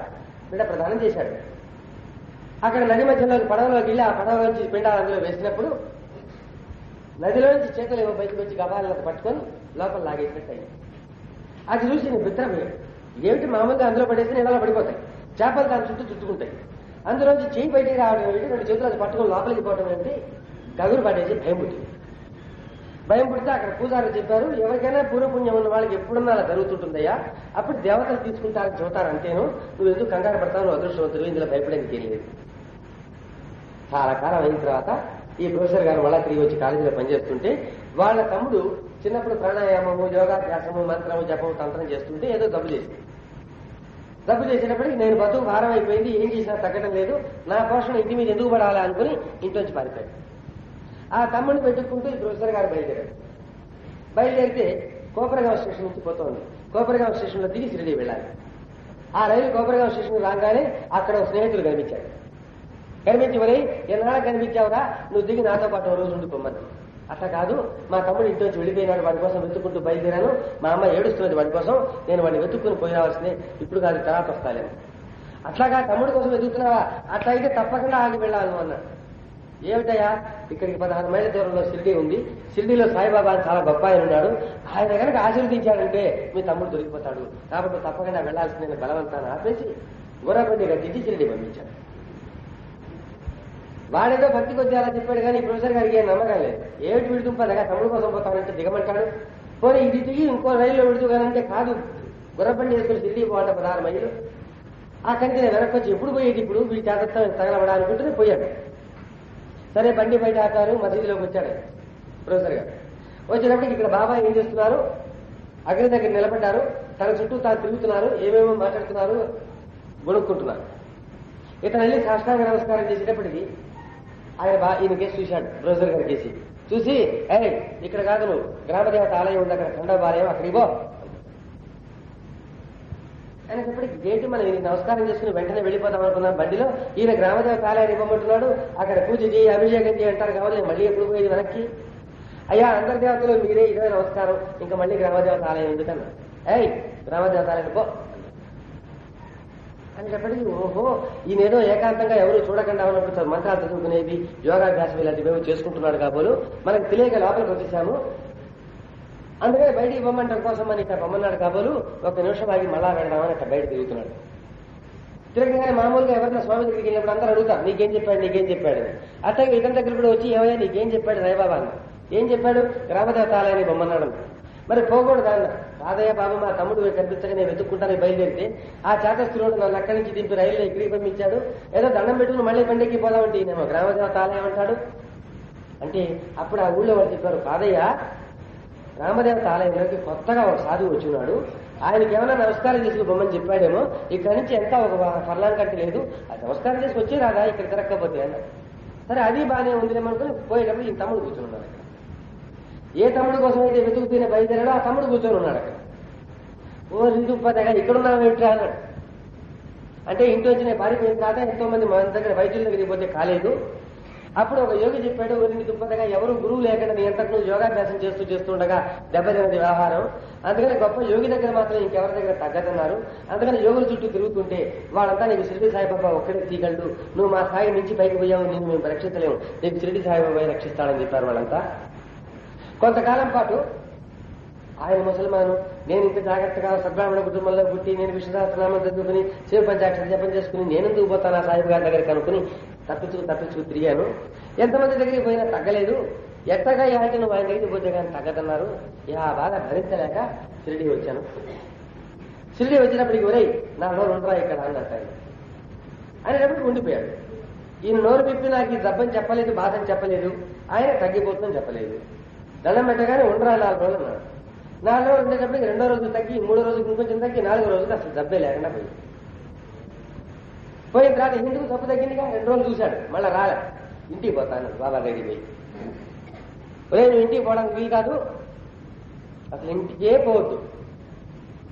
పిండ ప్రదానం చేశాడు. అక్కడ నది మధ్యలోకి పడవలోకి వెళ్ళి ఆ పడవలోంచి పిండాలు అందులో వేసినప్పుడు నదిలో నుంచి చేతులు ఏమో బయటకు వచ్చి గబాలను పట్టుకొని లోపల లాగేసినట్టు అయ్యింది. అది చూసి నేను బిత్రపోయాడు. ఏమిటి మామూలుగా అందులో పడేసి నీళ్ళలో పడిపోతాయి, చేపలు దాని చుట్టూ చుట్టుకుంటాయి. అందులోంచి చేయి బయటికి రావడం ఏంటి, 2 చేతులు అది పట్టుకొని లోపలికి పోవడం ఏంటి, గగురు పడేసి భయం పుట్టింది. భయం పుడితే అక్కడ పూజారులు చెప్పారు, ఎవరికైనా పూర్వపుణ్యం ఉన్న వాళ్ళకి ఎప్పుడున్నా అలా జరుగుతుంటుందయ్యా, అప్పుడు దేవతలు తీసుకుంటారని చూతారు అంతేను, నువ్వు ఎందుకు కంగారు పడతావు, నువ్వు అదృష్టవంతులు, ఇందులో భయపడేందుకు ఏం లేదు. చాలా కాలం అయిన తర్వాత ఈ ప్రొఫెసర్ గారు మళ్ళా తిరిగి వచ్చి కాలేజీలో పనిచేస్తుంటే వాళ్ళ తమ్ముడు చిన్నప్పుడు ప్రాణాయామము, యోగాభ్యాసము, మంత్రము, జపము, తంత్రం చేస్తుంటే ఏదో జబ్బు చేసింది. జబ్బు చేసినప్పటికీ నేను బతుకు భారం అయిపోయింది, ఏం చేసినా తగ్గడం లేదు, నా పోషణ ఇంటి మీద ఎందుకు పడాలా అనుకుని ఇంట్లోంచి పారిపోయాడు. ఆ తమ్ముడిని పెట్టుకుంటూ ఈ ప్రొఫెసర్ గారు బయలుదేరాడు. బయలుదేరితే కోపరగాం స్టేషన్ నుంచి పోతోంది. కోపరగాం స్టేషన్లో దిగి షిరిడీ వెళ్ళాలి. ఆ రైలు కోపరగాం స్టేషన్ రాగానే అక్కడ స్నేహితులు కనిపించాడు. కనిపించి మరి ఎన్నాళ్ళ కనిపించావురా, నువ్వు దిగి నాతో పాటు రోజు ఉండిపోమ్మని. అట్లా కాదు, మా తమ్ముడు ఇంటి నుంచి వెళ్ళిపోయినాడు, వాడి కోసం వెతుక్కుంటూ బయలుదేరాను, మా అమ్మ ఏడుస్తున్నది వాడి కోసం, నేను వాడిని వెతుక్కుని పోయి రావాల్సిందే, ఇప్పుడు కాదు తర్వాత వస్తాలేను. అట్లాగా తమ్ముడు కోసం వెతుకుతున్నావా, అట్లా అయితే తప్పకుండా ఆగి వెళ్ళాలి అన్నాడు. ఏమిటయ్యా, ఇక్కడికి 16 మైళ్ళ దూరంలో షిరిడీ ఉంది, షిరిడీలో సాయిబాబా చాలా గొప్ప ఆయన ఉన్నాడు, ఆయన కనుక ఆశీర్వదించాడంటే మీ తమ్ముడు దొరికిపోతాడు, కాబట్టి తప్పకుండా వెళ్లాల్సిందని బలవంతాన్ని ఆపేసి గుర్రబండి కట్టించి షిరిడీ పంపించాడు. వాడేదో భక్తి కొద్ది అలా చెప్పాడు కానీ ప్రొఫెసర్ గారికి ఏం నమ్మకం లేదు. ఏమిటి విడుతుంపదగా తమ్ముడు కోసం పోతానంటే దిగమంటాడు, పోనీ ఇది దిగి ఇంకో రైల్లో విడుతుగానంటే కాదు, గుర్రబండి వేసుకుని షిరిడీ పోవాలంటే 16 మైళ్ళు. ఆ కంటే నేను వెనక్కి వచ్చి ఎప్పుడు పోయేది, ఇప్పుడు వీడి చేతత్వం తగలబడా అనుకుంటూనే పోయాడు. సరే బండి బయట ఆపారు, మసీదులోకి వచ్చాడు ప్రొఫెసర్ గారు. వచ్చినప్పటికి ఇక్కడ బాబాయ్ ఏం చేస్తున్నారు, అగ్ని దగ్గర నిలబడ్డారు, తన చుట్టూ తాను తిరుగుతున్నారు, ఏమేమో మాట్లాడుతున్నారు, గొడుక్కుంటున్నారు. ఇతను వెళ్ళి సాష్టాంగ నమస్కారం చేసేటప్పటికి ఈయన కేసు చూశాడు, ప్రొఫెసర్ గారి కేసి చూసి, ఇక్కడ కాదు నువ్వు, గ్రామదేవత ఆలయం ఉంది అక్కడ, ఖండోబాలయం, అక్కడికి పో అనేటప్పటికి గేటు మనం ఈయన నమస్కారం చేసుకుని వెంటనే వెళ్ళిపోతాం అనుకున్నాం బండిలో. ఈయన గ్రామదేవత ఆలయాన్ని ఇవ్వమంటున్నాడు, అక్కడ పూజ చేయి, అభిషేకం చేయి అంటారు కావాలి, మళ్ళీ ఎప్పుడు పోయేది వెనక్కి. అయ్యా అందరి దేవతలు మీరే, ఇదే నమస్కారం, ఇంకా మళ్ళీ గ్రామదేవత ఆలయం ఎందుకన్నా, గ్రామదేవత ఆలయం పో అనేటప్పటికీ ఓహో ఈయనేదో ఏకాంతంగా ఎవరు చూడకుండా ఉన్నప్పుడు మంత్రాలు చదువుకునేది, యోగాభ్యాసం ఇలాంటివి ఏమో చేసుకుంటున్నాడు కాబోలు, మనకు తెలియక లోపలికి వచ్చేసాము, అందుకని బయటికి పొమ్మంటాం కోసం అని ఇక్కడ పొమ్మన్నాడు కాబోలు, 1 నిమిషం ఆగి మళ్ళా వెళదామని అక్కడ బయట తిరుగుతున్నాడు. తిరగగానే మామూలుగా ఎవరైనా స్వామి దగ్గరికి వెళ్ళినప్పుడు అందరూ అడుగుతారు, నీకేం చెప్పాడు అని. అట్లాగే ఇతని దగ్గర కూడా వచ్చి ఏమయ్యా నీకేం చెప్పాడు రైబాబా అన్న. ఏం చెప్పాడు, గ్రామదేవత ఆలయాన్ని బొమ్మన్నాడు. మరి పోకూడదు అన్న. కాదయ్య బాబు, మా తమ్ముడు కనిపించగా నేను వెతుక్కుంటానే బయలుదేరితే ఆ చాకస్తుడు నన్ను అక్కడి నుంచి దింపి రైల్లో ఎక్కడికి పంపించాడు, ఏదో దండం పెట్టుకుని మళ్ళీ బండికి పోదామంటే ఈయనేమో గ్రామదేవత ఆలయం అంటాడు. అంటే అప్పుడు ఆ ఊళ్ళో వాళ్ళు చెప్పారు, కాదయ్యా రామదేవత ఆలయంలోకి కొత్తగా ఒక సాధువు వచ్చినాడు, ఆయనకి ఏమైనా నమస్కారం చేసుకుని బొమ్మని చెప్పాడేమో, ఇక్కడి నుంచి ఎంత ఒక ఫర్లాంగ్ కంటే లేదు, అది నమస్కారం చేసి వచ్చి రాదా ఇక్కడ తిరగకపోతే అన్న. సరే అది బాగానే ఉందిలేమనుకుని పోయేటప్పుడు ఈ తమ్ముడు కూర్చున్నాడు అక్కడ. ఏ తమ్ముడు కోసం అయితే వెతుకుతూనే బయలుదేరాడో ఆ తమ్ముడు కూర్చొని ఉన్నాడు అక్కడ. ఓ రిందుపదగా ఇక్కడున్నావు ఏమిట్రా అన్నాడు. అంటే ఇంటి వచ్చి నేను పారిపోయిన తర్వాత ఎంతో మంది మన దగ్గర వైద్యుల దగ్గరికి పోతే కాలేదు, అప్పుడు ఒక యోగి చెప్పాడు, నీ దుప్పదగా ఎవరు గురువు లేకుండా నీ అంతకు నువ్వు యోగాభ్యాసం చేస్తుండగా దెబ్బతినది వ్యవహారం. అందుకని గొప్ప యోగి దగ్గర మాత్రం ఇంకెవరి దగ్గర తగ్గదన్నారు. అందుకని యోగుల చుట్టూ తిరుగుతుంటే వాళ్ళంతా నీకు షిరిడి సాయిబాబా ఒక్కడే తీగలడు, నువ్వు మా స్థాయి నుంచి పైకి పోయావు, నేను మేము రక్షించలేము, నీకు షిరిడి సాయిబాబా రక్షిస్తాడని చెప్పారు వాళ్ళంతా. కొంతకాలం పాటు ఆయన ముసల్మాను, నేను ఇంత జాగ్రత్తగా సద్బ్రాహ్మణ కుటుంబంలో పుట్టి నేను విష్ణుసహస్రనామం చదువుకుని శివ పంచాక్షరి జపం చేసుకుని నేనెందుకు పోతాను ఆ సాయిబు గారి దగ్గరికి అనుకుని తప్పించు తిరిగాను. ఎంతమంది దగ్గరికి పోయినా తగ్గలేదు. ఎట్టగా అంటే నువ్వు ఆయన దగ్గరికి పోతే కానీ తగ్గదన్నారు. ఆ బాధ భరించలేక షిరిడి వచ్చాను. షిరిడి వచ్చినప్పటికి ఒరేయ్ నా నోరు ఉండరా ఇక్కడ అన్నట్టు ఆయన అనేటప్పటికి ఉండిపోయాడు. ఈయన నోరు విప్పి నాకు ఈ జబ్బని చెప్పలేదు, బాధని చెప్పలేదు, ఆయన తగ్గిపోతుందని చెప్పలేదు. దండం పెట్టగానే ఉండరా 4 రోజులు అన్నాడు. 4 రోజులు ఉండేటప్పటికి 2వ రోజు తగ్గి, 3వ రోజుకి ఇంకొంచెం తగ్గి, 4వ రోజుకి అసలు జబ్బే లేకుండా పోయిన తర్వాత ఎందుకు జబ్బు తగ్గిందిగా 2 రోజులు చూశాడు, మళ్ళీ రాలే. ఇంటికి పోతాను బాబా దగ్గరికి పోయి, ఒరే నువ్వు ఇంటికి పోవడానికి వీలు కాదు, అసలు ఇంటికే పోవద్దు,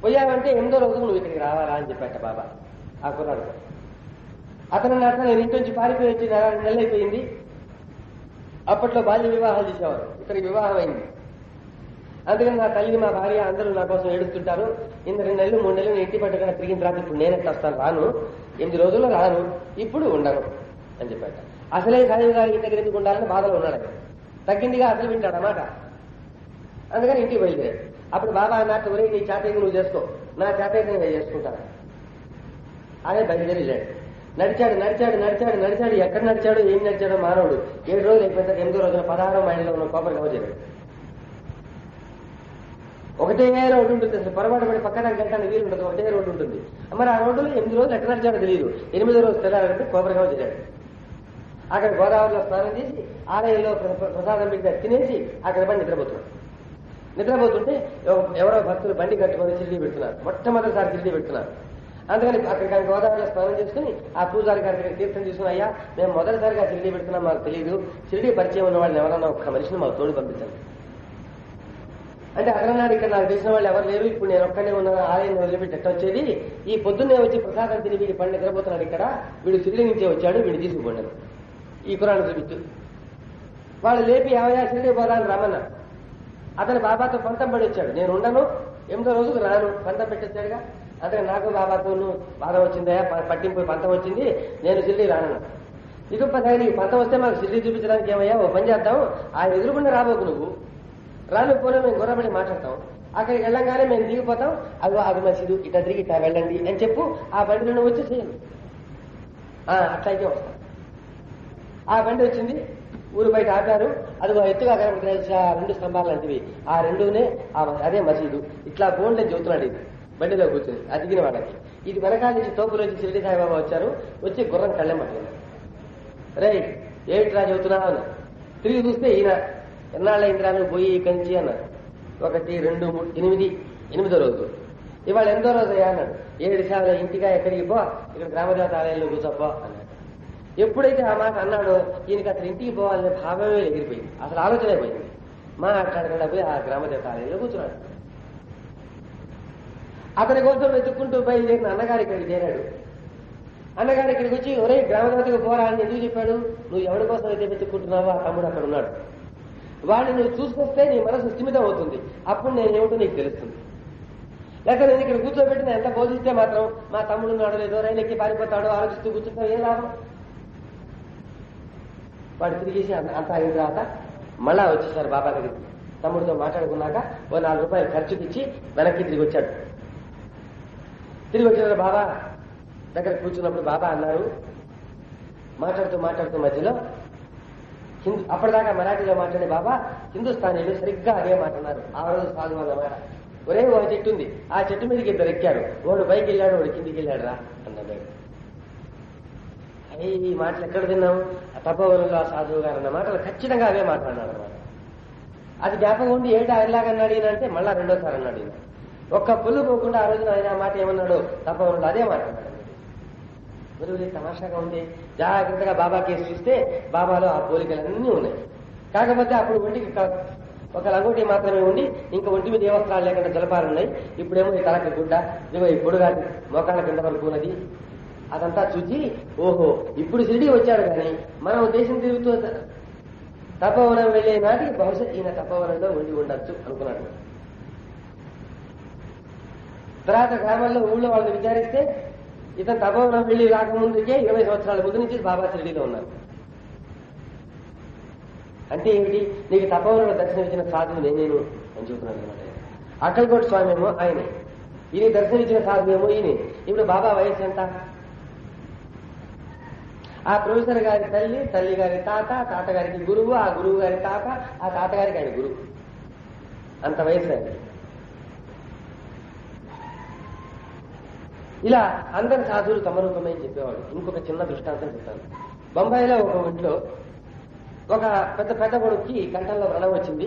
పోయావంటే 8వ రోజుకు నువ్వు ఇక్కడికి రావాలా అని చెప్పాట బాబా ఆ కుర్రాడు. అతను అట్లా నేను ఇంటి నుంచి పారిపోయి వచ్చి 4 నెలలు అయిపోయింది. అప్పట్లో బాల్య వివాహాలు చేసేవారు, ఇక్కడికి వివాహం అయింది. అందుకని నా తల్లి మా భార్య అందరూ నా కోసం ఏడుస్తుంటారు. 2 నెలలు 3 నెలలు ఇంటి పట్టుకుని తిరిగిన తర్వాత ఇప్పుడు నేనెట్లా వస్తాను, రాను, 8 రోజుల్లో రాను, ఇప్పుడు ఉండను అని చెప్పాట. అసలే సాయి గారి ఇంటి దగ్గర ఎందుకు ఉండాలని బాధలో ఉన్నాడు. తగ్గిందిగా అసలు వింటాడు అన్నమాట. అందుకని ఇంటికి బయలుదేరాడు. అప్పుడు బాబా అన్నట్టు ఒరే నీ చేతైంది నువ్వు చేసుకో, నా చేతైంది నేను చేసుకుంటాను. అదే బయలుదేరి వెళ్ళాడు. నడిచాడు. ఎక్కడ నడిచాడు, ఏం నడిచాడో మానవుడు. 7 రోజులు అయిపోయిన 8వ రోజున 16వ మైళ్ళలో ఉన్న కోపరిగా చేరాడు. ఒకటే రోడ్డు ఉంటుంది, అసలు పొరపాటు పడి పక్కన గంటకి వీలు ఉంటుంది, ఒకటే రోడ్డు ఉంటుంది. మరి ఆ రోడ్డులో 8 రోజులు ఎక్కడ నడిచాడో తెలియదు. 8వ రోజు తెల్లారంటే కోపరిగా చేరాడు. అక్కడ గోదావరిలో స్నానం చేసి ఆలయంలో ప్రసాదం పెట్టి తినేసి అక్కడ పడి నిద్రపోతుంటే ఎవరో భక్తులు బండి కట్టుకొని షిరిడి పెడుతున్నారు. మొట్టమొదటిసారి షిరిడి పెడుతున్నారు. అందుకని అక్కడ గోదావరిలో స్నానం చేసుకుని ఆ పూజారి గారి దగ్గర తీర్థం తీసుకుని, అయ్యా మేము మొదటిసారిగా షిరిడి పెడుతున్నాం, మాకు తెలియదు, షిరిడి పరిచయం ఉన్న వాళ్ళని ఎవరన్నా ఒక్క మనిషిని మాకు తోడు పంపించండి అంటే అదనన్నాడు. ఇక్కడ నాకు తెలిసిన వాళ్ళు ఎవరు లేరు, ఇప్పుడు నేను ఒక్కనే ఉన్న ఆలయం వదిలిపెట్టి ఎట్ట వచ్చేది, ఈ పొద్దున్నే వచ్చి ప్రసాదం తిని వీడి పని నిద్రపోతున్నాడు ఇక్కడ, వీడు షిరిడి నుంచే వచ్చాడు, వీడిని తీసుకుపోయాడు ఈ కురాన్ని చూపించు. వాళ్ళు లేపి ఏమయ్యా షిరిడి పోదాన్ని రమ్మన్నారు. అతను బాబాతో పంతం పడి వచ్చాడు, నేను ఉండను, 8వ రోజుకు రాను, పంతం పెట్టొచ్చాడుగా. అతను నాకు బాబాతోను బాధ వచ్చిందా, పట్టింపు పంతం వచ్చింది, నేను షిరిడి రాను. ఇక నీకు పంతం వస్తే మాకు షిరిడి చూపించడానికి ఏమయ్యా, ఓ పని చేద్దాం, ఆయన ఎదురుకుండా రాబోకు, నువ్వు రానుకోనే మేము గుర్రబడి మాట్లాడతాం, అక్కడికి వెళ్ళంగానే మేము దిగిపోతాం, అది మసీదు ఇట్లా తిరిగి ఇట్లా వెళ్ళండి అని చెప్పు, ఆ బండిలో వచ్చి చేయండి, అట్లయితే వస్తాం. ఆ బండి వచ్చింది, ఊరు బయట ఆపారు. అది ఎత్తుగా కనబడుతున్నాయి 2 స్తంభాలు లాంటివి, ఆ 2నే అదే మసీదు. ఇట్లా బోన్లే చెబుతున్నాడు ఇది బండిలో కూర్చొని అదిగిన వాళ్ళకి. ఇది వెనకాల నుంచి తోపులో నుంచి షిరిడి సాయిబాబా వచ్చారు, వచ్చి గుర్రం కళ్ళెం పట్టుకున్నారు. రే ఏమిట్రా చెబుతున్నావు అన్నారు. తిరిగి చూస్తే ఈయన ఎన్నాళ్ళ ఇంద్రాలు పోయి ఇక్కడి నుంచి అన్నారు. 1 2 3 8వ రోజు. ఇవాళ 8వ రోజు అయ్యా అన్నాడు. 7 సార్లు ఇంటిగా ఎక్కడికి పో, ఇక్కడ గ్రామదేవత ఆలయంలో కూర్చోపో అన్నాడు. ఎప్పుడైతే ఆ మాట అన్నాడో ఈయనకి అసలు ఇంటికి పోవాలనే భావమే ఎగిరిపోయింది, అసలు ఆలోచన అయిపోయింది. మాట్లాడకుండా పోయి ఆ గ్రామదేవత ఆలయంలో కూర్చున్నాడు. అతని కోసం వెతుక్కుంటూ బయలుదేరిన అన్నగారి ఇక్కడికి చేరాడు. అన్నగారు ఇక్కడికి వచ్చి ఒరే గ్రామదేవతకు పోరా అని ఎందుకు చెప్పాడు, నువ్వు ఎవరి కోసం అయితే వెతుక్కుంటున్నావో ఆ తమ్ముడు అక్కడ ఉన్నాడు, వాడిని నువ్వు చూసుకొస్తే నీ మనసు స్థిమితం అవుతుంది, అప్పుడు నేనేమిటో నీకు తెలుస్తుంది. లేకపోతే నేను ఇక్కడ కూర్చోబెట్టిన ఎంత బోధిస్తే మాత్రం మా తమ్ముడు ఉన్నాడో లేదో, రైలు ఎక్కి పారిపోతాడో ఆలోచిస్తూ కూర్చుంటావు, ఏం లాభం. వాడు తిరిగేసి అంత అయిన తర్వాత మళ్ళా వచ్చేసారు బాబా దగ్గరికి. తమ్ముడితో మాట్లాడుకున్నాక ఓ 4 రూపాయలు ఖర్చుకిచ్చి వెనక్కి తిరిగి వచ్చాడు. తిరిగి వచ్చిన బాబా దగ్గర కూర్చున్నప్పుడు బాబా అన్నారు, మాట్లాడుతూ మధ్యలో అప్పటిదాకా మరాఠీలో మాట్లాడే బాబా హిందుస్థానీలు సరిగ్గా అదే మాట్లాడారు. ఆ రోజు సాధువు అన్నమాట. ఒరే ఒక చెట్టు ఉంది, ఆ చెట్టు మీదకి 2 ఎక్కారు, వాడు పైకి వెళ్ళాడు, వాడు కిందికి వెళ్ళాడు రా అన్నాడు. అయ్యి ఈ మాటలు ఎక్కడ విన్నాం, తపోవనంలో ఆ సాధువు గారు అన్న మాటలు ఖచ్చితంగా అవే మాట్లాడినాడు అనమాట. అది జ్ఞాపకం ఉండి ఏంటి ఆయనలాగన్నాడు ఈయన అంటే మళ్ళా 2వసారి అన్నాడు ఈయన. ఒక్క పుల్లు పోకుండా ఆ రోజున ఆయన ఆ మాట ఏమన్నాడు, తపోవనంలో అదే మాట్లాడాడు. గురువులే తమాషాగా ఉంది. జాగ్రత్తగా బాబా కేసు చూస్తే బాబాలో ఆ పోలికలన్నీ ఉన్నాయి. కాకపోతే అప్పుడు ఒంటికి ఒక లంగోటి మాత్రమే ఉండి ఇంకా ఒంటి మీద ఏ వస్త్రాలు లేకుండా జలపాలు ఉన్నాయి. ఇప్పుడేమో ఈ తలకి గుడ్డ, ఇదిగో ఈ పొడుగా మోకాళ్ళ కింద వరకు ఉన్నది, అదంతా చూసి ఓహో ఇప్పుడు షిరిడి వచ్చాడు కానీ మనం దేశం తిరుగుతూ తపోవనం వెళ్లే నాటికి బహుశా ఈయన తపోవనంలో ఉండి ఉండొచ్చు అనుకున్నాడు. తర్వాత గ్రామాల్లో ఊళ్ళో వాళ్ళని విచారిస్తే ఇతను తపోవనం వెళ్లి రాకముందుకే 20 సంవత్సరాల ముందు నుంచి బాబా షిరిడీలో ఉన్నారు. అంటే ఏమిటి, నీకు తపోవనంలో దర్శనం ఇచ్చిన సాధువు నేను అని చెబుతున్నాను అనమాట. అక్కలకోట స్వామి ఏమో ఆయనే, ఈయన దర్శనం ఇచ్చిన సాధువు ఏమో ఈయనే. ఇప్పుడు బాబా వయసు ఎంత? ఆ ప్రొఫెసర్ గారి తల్లి, తల్లి గారి తాత, తాతగారికి గురువు, ఆ గురువు గారి తాత, ఆ తాతగారికి ఆయన గురువు. అంత వయసు ఆయన. ఇలా అందరి సాధువులు తమ రూపమే చెప్పేవాడు. ఇంకొక చిన్న దృష్టాంతం చెప్తాను. బొంబాయిలో ఒక ఇంట్లో ఒక పెద్ద పెద్ద కొడుక్కి కంఠంలో వ్రణం వచ్చింది.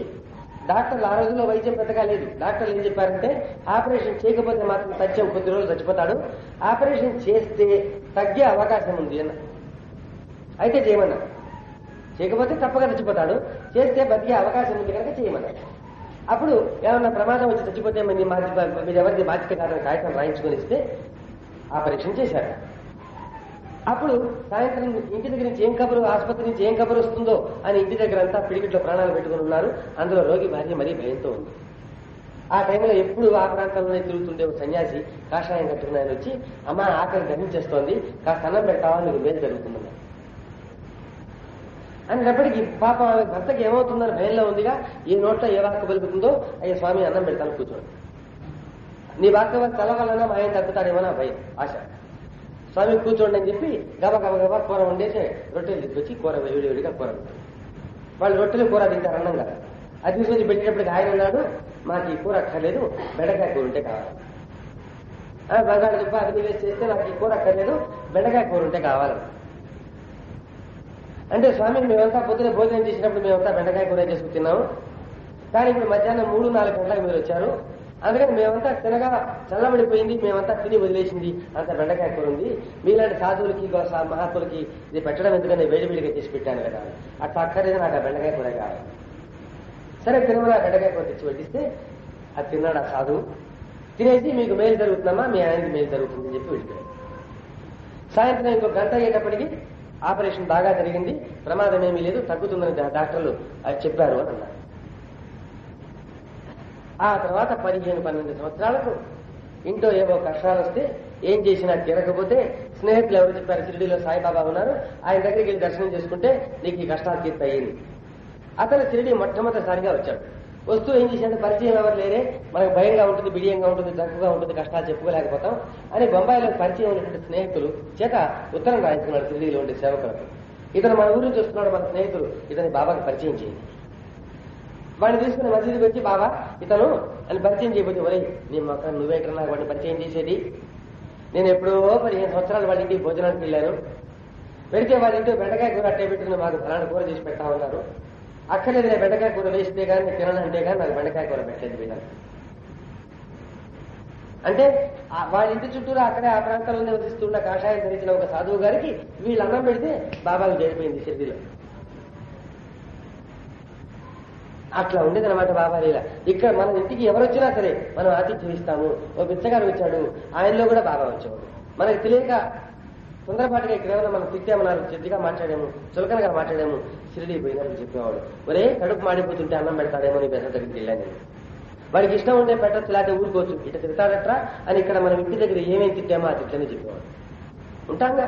డాక్టర్లు ఆ రోజుల్లో వైద్యం పెద్దగా లేదు. డాక్టర్లు ఏం చెప్పారంటే ఆపరేషన్ చేయకపోతే మాత్రం సత్యం కొద్ది రోజులు చచ్చిపోతాడు, ఆపరేషన్ చేస్తే తగ్గే అవకాశం ఉంది అన్న. అయితే చేయమన్నారు. చేయకపోతే తప్పగా చచ్చిపోతాడు, చేస్తే బతికే అవకాశం ఉంది కనుక చేయమన్నారు. అప్పుడు ఏమన్నా ప్రమాదం వచ్చి చచ్చిపోతే మీరు ఎవరిది బాధ్యత కాదని కాగితం రాయించుకొని ఇస్తే ఆపరేషన్ చేశారు. అప్పుడు సాయంత్రం ఇంటి దగ్గర నుంచి ఏం కబురు, ఆసుపత్రి నుంచి ఏం కబురు వస్తుందో అని ఇంటి దగ్గర అంతా పిడికిట్లో ప్రాణాలు పెట్టుకుని ఉన్నారు. అందులో రోగి భార్య మరీ భయంతో ఉంది. ఆ టైంలో ఎప్పుడు ఆ ప్రాంతంలోనే తిరుగుతుండే ఒక సన్యాసి కాషాయం కట్టుకుని ఆయన వచ్చి, అమ్మ ఆకలి గమనించేస్తోంది, కాస్త అన్నం పెడతావా, నీకు మేలు జరుగుతుందన్నారు. అనేటప్పటికీ పాప భర్తకి ఏమవుతుందని భయంలో ఉందిగా, ఏ నోట్లో ఏ వాక్కు పలుకుతుందో అయ్యే స్వామి అన్నం పెడతాను కూర్చోండి, నీ వాక్కు తల వలన మా ఆయన తగ్గుతాడేమో నా భయం ఆశ, స్వామి కూర్చోండి అని చెప్పి గబ గబ గబ కూర వండేసి రొట్టెలు తీసుకొచ్చి కూర వేడివేడిగా కూర పెట్టారు. వాళ్ళు రొట్టెలు కూర తింటారు అన్నం కదా. అది తీసుకొచ్చి పెట్టేటప్పటికి ఆయన ఉన్నాడు, మాకు ఈ కూర అక్కర్లేదు, బెండకాయ కూర ఉంటే కావాలి. బంగాళదుంప అది వేసి చేస్తే నాకు ఈ కూర అక్కర్లేదు, బెండకాయ కూర ఉంటే కావాలి. అంటే స్వామి మేమంతా పొద్దున భోజనం చేసినప్పుడు మేమంతా బెండకాయ కూర చేసుకు తిన్నాము, కానీ ఇప్పుడు మధ్యాహ్నం 3-4 గంటలకు మీరు వచ్చారు, అందుకని మేమంతా తినగా చల్లబడిపోయింది, మేమంతా తిని వదిలేసింది, అంత బెండకాయ కూర ఉంది, మీలాంటి సాధువులకి మహాత్ములకి ఇది పెట్టడం ఎందుకని వేడివేడిగా చేసి పెట్టాను కదా, అట్లా అక్కర్లేదు, నాకు ఆ బెండకాయ కూర కావాలి. సరే తిరుమల బెండకాయ కూర తెచ్చి వడ్డిస్తే అది తిన్నాడు ఆ సాధువు. తినేసి మీకు మేలు జరుగుతుందమ్మా, మీ ఆయనకి మేలు జరుగుతుందని చెప్పి వెళ్ళిపోయాడు. సాయంత్రం ఇంకో గంట అయ్యేటప్పటికి ఆపరేషన్ బాగా జరిగింది, ప్రమాదం ఏమీ లేదు, తగ్గుతుందని డాక్టర్లు చెప్పారు అని అన్నారు. ఆ తర్వాత 15-12 సంవత్సరాలకు ఇంట్లో ఏవో కష్టాలు వస్తే ఏం చేసినా తీరకపోతే స్నేహితులు ఎవరు చెప్పారు, షిరిడీలో సాయిబాబా ఉన్నారు, ఆయన దగ్గరికి వెళ్ళి దర్శనం చేసుకుంటే నీకు ఈ కష్టాలు తీర్తాయింది. అతను షిరిడీ మొట్టమొదటిసారిగా వచ్చాడు. వస్తూ ఏం చేశాడు, పరిచయం ఎవరు లేరే, మనకు భయంగా ఉంటుంది, బిడియంగా ఉంటుంది, తక్కువగా ఉంటుంది, కష్టాలు చెప్పుకోలేకపోతాం అని బొంబాయిలో పరిచయం ఉన్నటువంటి స్నేహితులు చేత ఉత్తరం రాయించుకున్నాడు షిరిడీలో ఉండే సేవకులకు. ఇతను మన ఊరు నుంచి వస్తున్నాడు, మన స్నేహితులు, ఇతని బాబాకి పరిచయం చేయండి. వాడిని తీసుకుని మసీదుకి వచ్చి బాబా ఇతను అని పరిచయం చేయబోతే, ఒరే నీ మొక్క నువ్వేంటారు నాకు వాడిని పరిచయం చేసేది, నేను ఎప్పుడో 15 సంవత్సరాలు వాళ్ళ ఇంటికి భోజనానికి వెళ్ళాను, పెడితే వాళ్ళ ఇంటికి బెండకాయ కూర అట్టే పెట్టుకుని మాకు ఫలానా కూర చేసి పెట్టామన్నారు, అక్కర్లేదు నేను బెండకాయ కూర వేస్తే కానీ నేను తినాలంటే కానీ నాకు బెండకాయ కూర పెట్టలేదు వీళ్ళని. అంటే వాళ్ళ ఇంటి చుట్టూరు అక్కడే ఆ ప్రాంతంలో నివసిస్తున్న కాషాయం ధరించిన ఒక సాధువు గారికి వీళ్ళు అన్నం పెడితే బాబాకు జరిపోయింది షిరిడీలో. అట్లా ఉండేదన్నమాట బాబా లీల. ఇక్కడ మన ఇంటికి ఎవరు వచ్చినా సరే మనం ఆతిథ్యం ఇస్తాము. ఓ బిచ్చగారు వచ్చాడు, ఆయనలో కూడా బాబా వచ్చేవాడు. మనకు తెలియక తొందరపాటుగా ఇక్కడ ఏమైనా మనం తిట్టామన్నారు, చెడ్డిగా మాట్లాడాము, చులకనగా మాట్లాడాము, షిరిడీ పోయినప్పుడు చెప్పేవాడు, ఒరే కడుపు మాడిపోతుంటే అన్నం పెడతాడేమో నీ బెస దగ్గరికి వెళ్ళాను నేను, వాడికి ఇష్టం ఉంటే పెట్టచ్చు, లేకపోతే ఊరుకోవచ్చు, ఇట్లా తిడతాడట్రా అని ఇక్కడ మనం ఇంటి దగ్గర ఏమేమి తిట్టామో ఆ తిట్లని చెప్పేవాడు. ఉంటాంగా,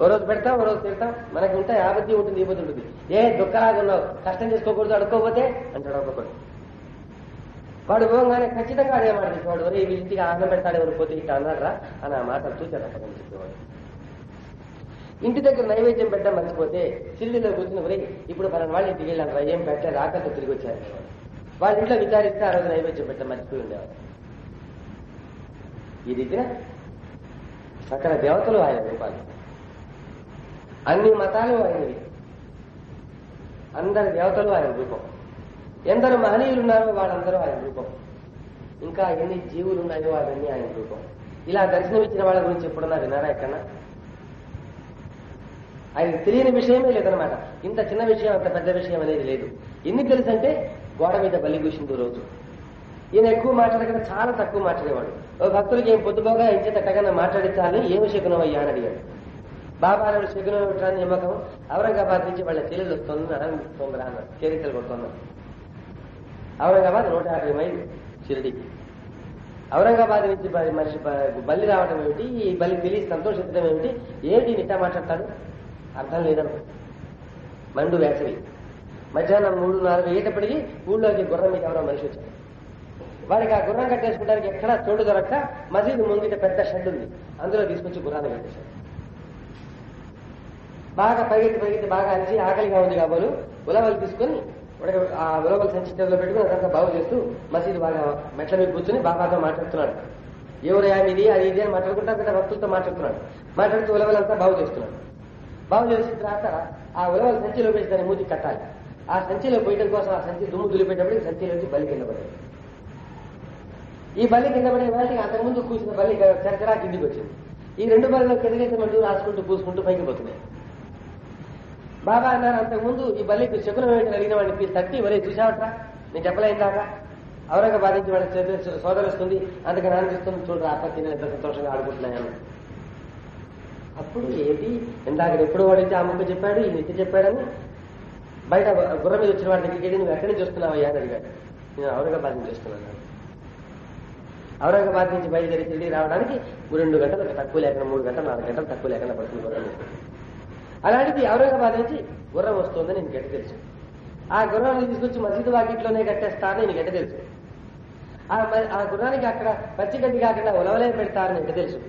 ఓ రోజు పెడతాం, ఓ రోజు తిడతాం, మనకి ఉంటాయి, ఆపత్తి ఉంటుంది, ఈపత్తి ఉంటుంది. ఏ దుఃఖరాగా ఉన్నావు, కష్టం చేసుకోకూడదు, అడుక్కోపోతే అంటాడు ఒక్కొక్కడు. వాడు పోగానే ఖచ్చితంగా అదే మాట చెప్పేవాడు, ఒరే వీళ్ళ ఇంటికి అన్నం పెడతాడేమో పోతే ఇట్లా అన్నారా అని ఆ మాటలు చూసేటప్పని చెప్పేవాడు. ఇంటి దగ్గర నైవేద్యం పెట్టడం మర్చిపోతే షిరిడీలో కూర్చుని, ఒరే ఇప్పుడు పలానా వాళ్ళ ఇంటికి వెళ్ళాను, ఏం పెట్టలేదు, ఆకలితో తిరిగి వచ్చారు, వాళ్ళ ఇంట్లో విచారిస్తే ఆ రోజు నైవేద్యం పెట్టడం మర్చిపోయి ఉండేవాడు. ఈ రీతిగా సకల దేవతలు ఆయన రూపాలు, అన్ని మతాలు ఆయనవి, అందరి దేవతలు ఆయన రూపం, ఎందరు మహనీయులు ఉన్నారో వాళ్ళందరూ ఆయన రూపం, ఇంకా ఎన్ని జీవులు ఉన్నాయో అవన్నీ ఆయన రూపం. ఇలా దర్శనమిచ్చిన వాళ్ళ గురించి ఎప్పుడన్నా విన్నారా ఎక్కడన్నా? ఆయనకు తెలియని విషయమే లేదనమాట. ఇంత చిన్న విషయం, అంత పెద్ద విషయం అనేది లేదు. ఎన్ని తెలుసంటే గోడ మీద బలి కూసిందో రోజు, ఈయన ఎక్కువ మాట్లాడకుండా చాలా తక్కువ మాట్లాడేవాడు. ఓ భక్తులకి ఏం పొద్దుపోగా ఇంచేత ఎట్టగన్నా మాట్లాడించాలి, ఏమి శకునం అయ్యా అని అడిగాడు. బాబా అన్నాడు, శకునం ఏమిట్రా నిమ్మకం, ఔరంగాబాద్ నుంచి వాళ్ళ చెల్లెలు వస్తుంది ఆనందిస్తుందిరా అన్నాడు. చరిత్రలు కొడుతున్నాడు. ఔరంగాబాద్ 150 మైళ్ళు షిరిడికి. ఔరంగాబాద్ నుంచి మనిషి బల్లి రావడం ఏమిటి, ఈ బల్లి తెలిసి సంతోషించడం ఏమిటి, ఏమిటి నిట్టా మాట్లాడతాడు, అర్థం లేదను. మండు వేసవి మధ్యాహ్నం 3-4 అయ్యేటప్పటికి ఊళ్ళోకి గుర్రం మీద ఎవరో మనిషి వచ్చాడు. వాడికి ఆ గుర్రం కట్టేసుకోవడానికి ఎక్కడా చోటు దొరక్క మసీదు ముంగిట పెద్ద షెడ్ ఉంది, అందులో తీసుకొచ్చి గుర్రాన్ని కట్టేశాడు. బాగా పరిగెత్తి బాగా అలిసి ఆకలిగా ఉంది కాబోలు ఉలవలు తీసుకొని ఆ ఉలవలు సంచి చేతిలో పెట్టుకుని అదంతా బాగు చేస్తూ మసీదు బాగా మెట్ల మీద కూర్చొని బాబాతో మాట్లాడుతున్నాడు. ఎవరయా ఇది అది ఇది అని మాట్లాడుకుంటా పెద్ద భక్తులతో మాట్లాడుతున్నాడు. మాట్లాడుతూ ఉలవలంతా బాగు చేస్తున్నాడు. బాగు చేసిన తర్వాత ఆ ఉలవల సంచిలో పెట్టి దాన్ని మూతికి కట్టాలి. ఆ సంచిలో పోయడం కోసం ఆ సంచి దుమ్ము దులిపేటప్పటికి సంచిలోంచి బల్లి కింద పడింది. ఈ బల్లి కింద పడే వాళ్ళకి అంతకుముందు కూర్చున్న బల్లి చరచరా కిందికి వచ్చింది. ఈ 2 బల్లిలో కిందకైతే మంటూ రాసుకుంటూ పూసుకుంటూ పైకి పోతున్నాయి. బాబా అన్నారు, అంతకుముందు ఈ బల్లికి శకునం ఏంటని అడిగిన వాడిని తట్టి మరీ చూసావట్రా, నేను చెప్పలేం దాకా ఔరంగాబాద్ నుంచి వాడి సోదరు వస్తుంది, అందుకని ఆనందిస్తుంది, చూడరా అప్పటి నేను ఎంత సంతోషంగా ఆడుకుంటున్నాను. అప్పుడు ఏంటి ఇందాక ఎప్పుడు వాడితే ఆ ముక్క చెప్పాడు, ఈ నిత్య చెప్పాడని బయట గుర్రం మీద వచ్చిన వాడి దగ్గరికి వెళ్ళి నువ్వు ఎక్కడి నుంచి వస్తున్నావయ్యా అని అడిగాడు. నేను ఔరంగాబాద్ నుంచి వస్తున్నాను. ఔరంగాబాద్ నుంచి బయలుదేరి తిరిగి రావడానికి 2 గంటలకు తక్కువ లేకుండా 3 గంటలు 4 గంటలు తక్కువ లేకుండా పడుతుంది గుర్రం. అలాంటిది ఔరంగాబాద్ నుంచి గుర్రం వస్తుందని నేను గట్ట తెలుసు. ఆ గుర్రాన్ని తీసుకొచ్చి మసీదు వాకిట్లోనే కట్టేస్తారని నేను గట్ట తెలుసు. ఆ గుర్రానికి అక్కడ పచ్చిగడ్డి కాకుండా ఉలవలే పెడతారని ఎట్ట తెలుసు.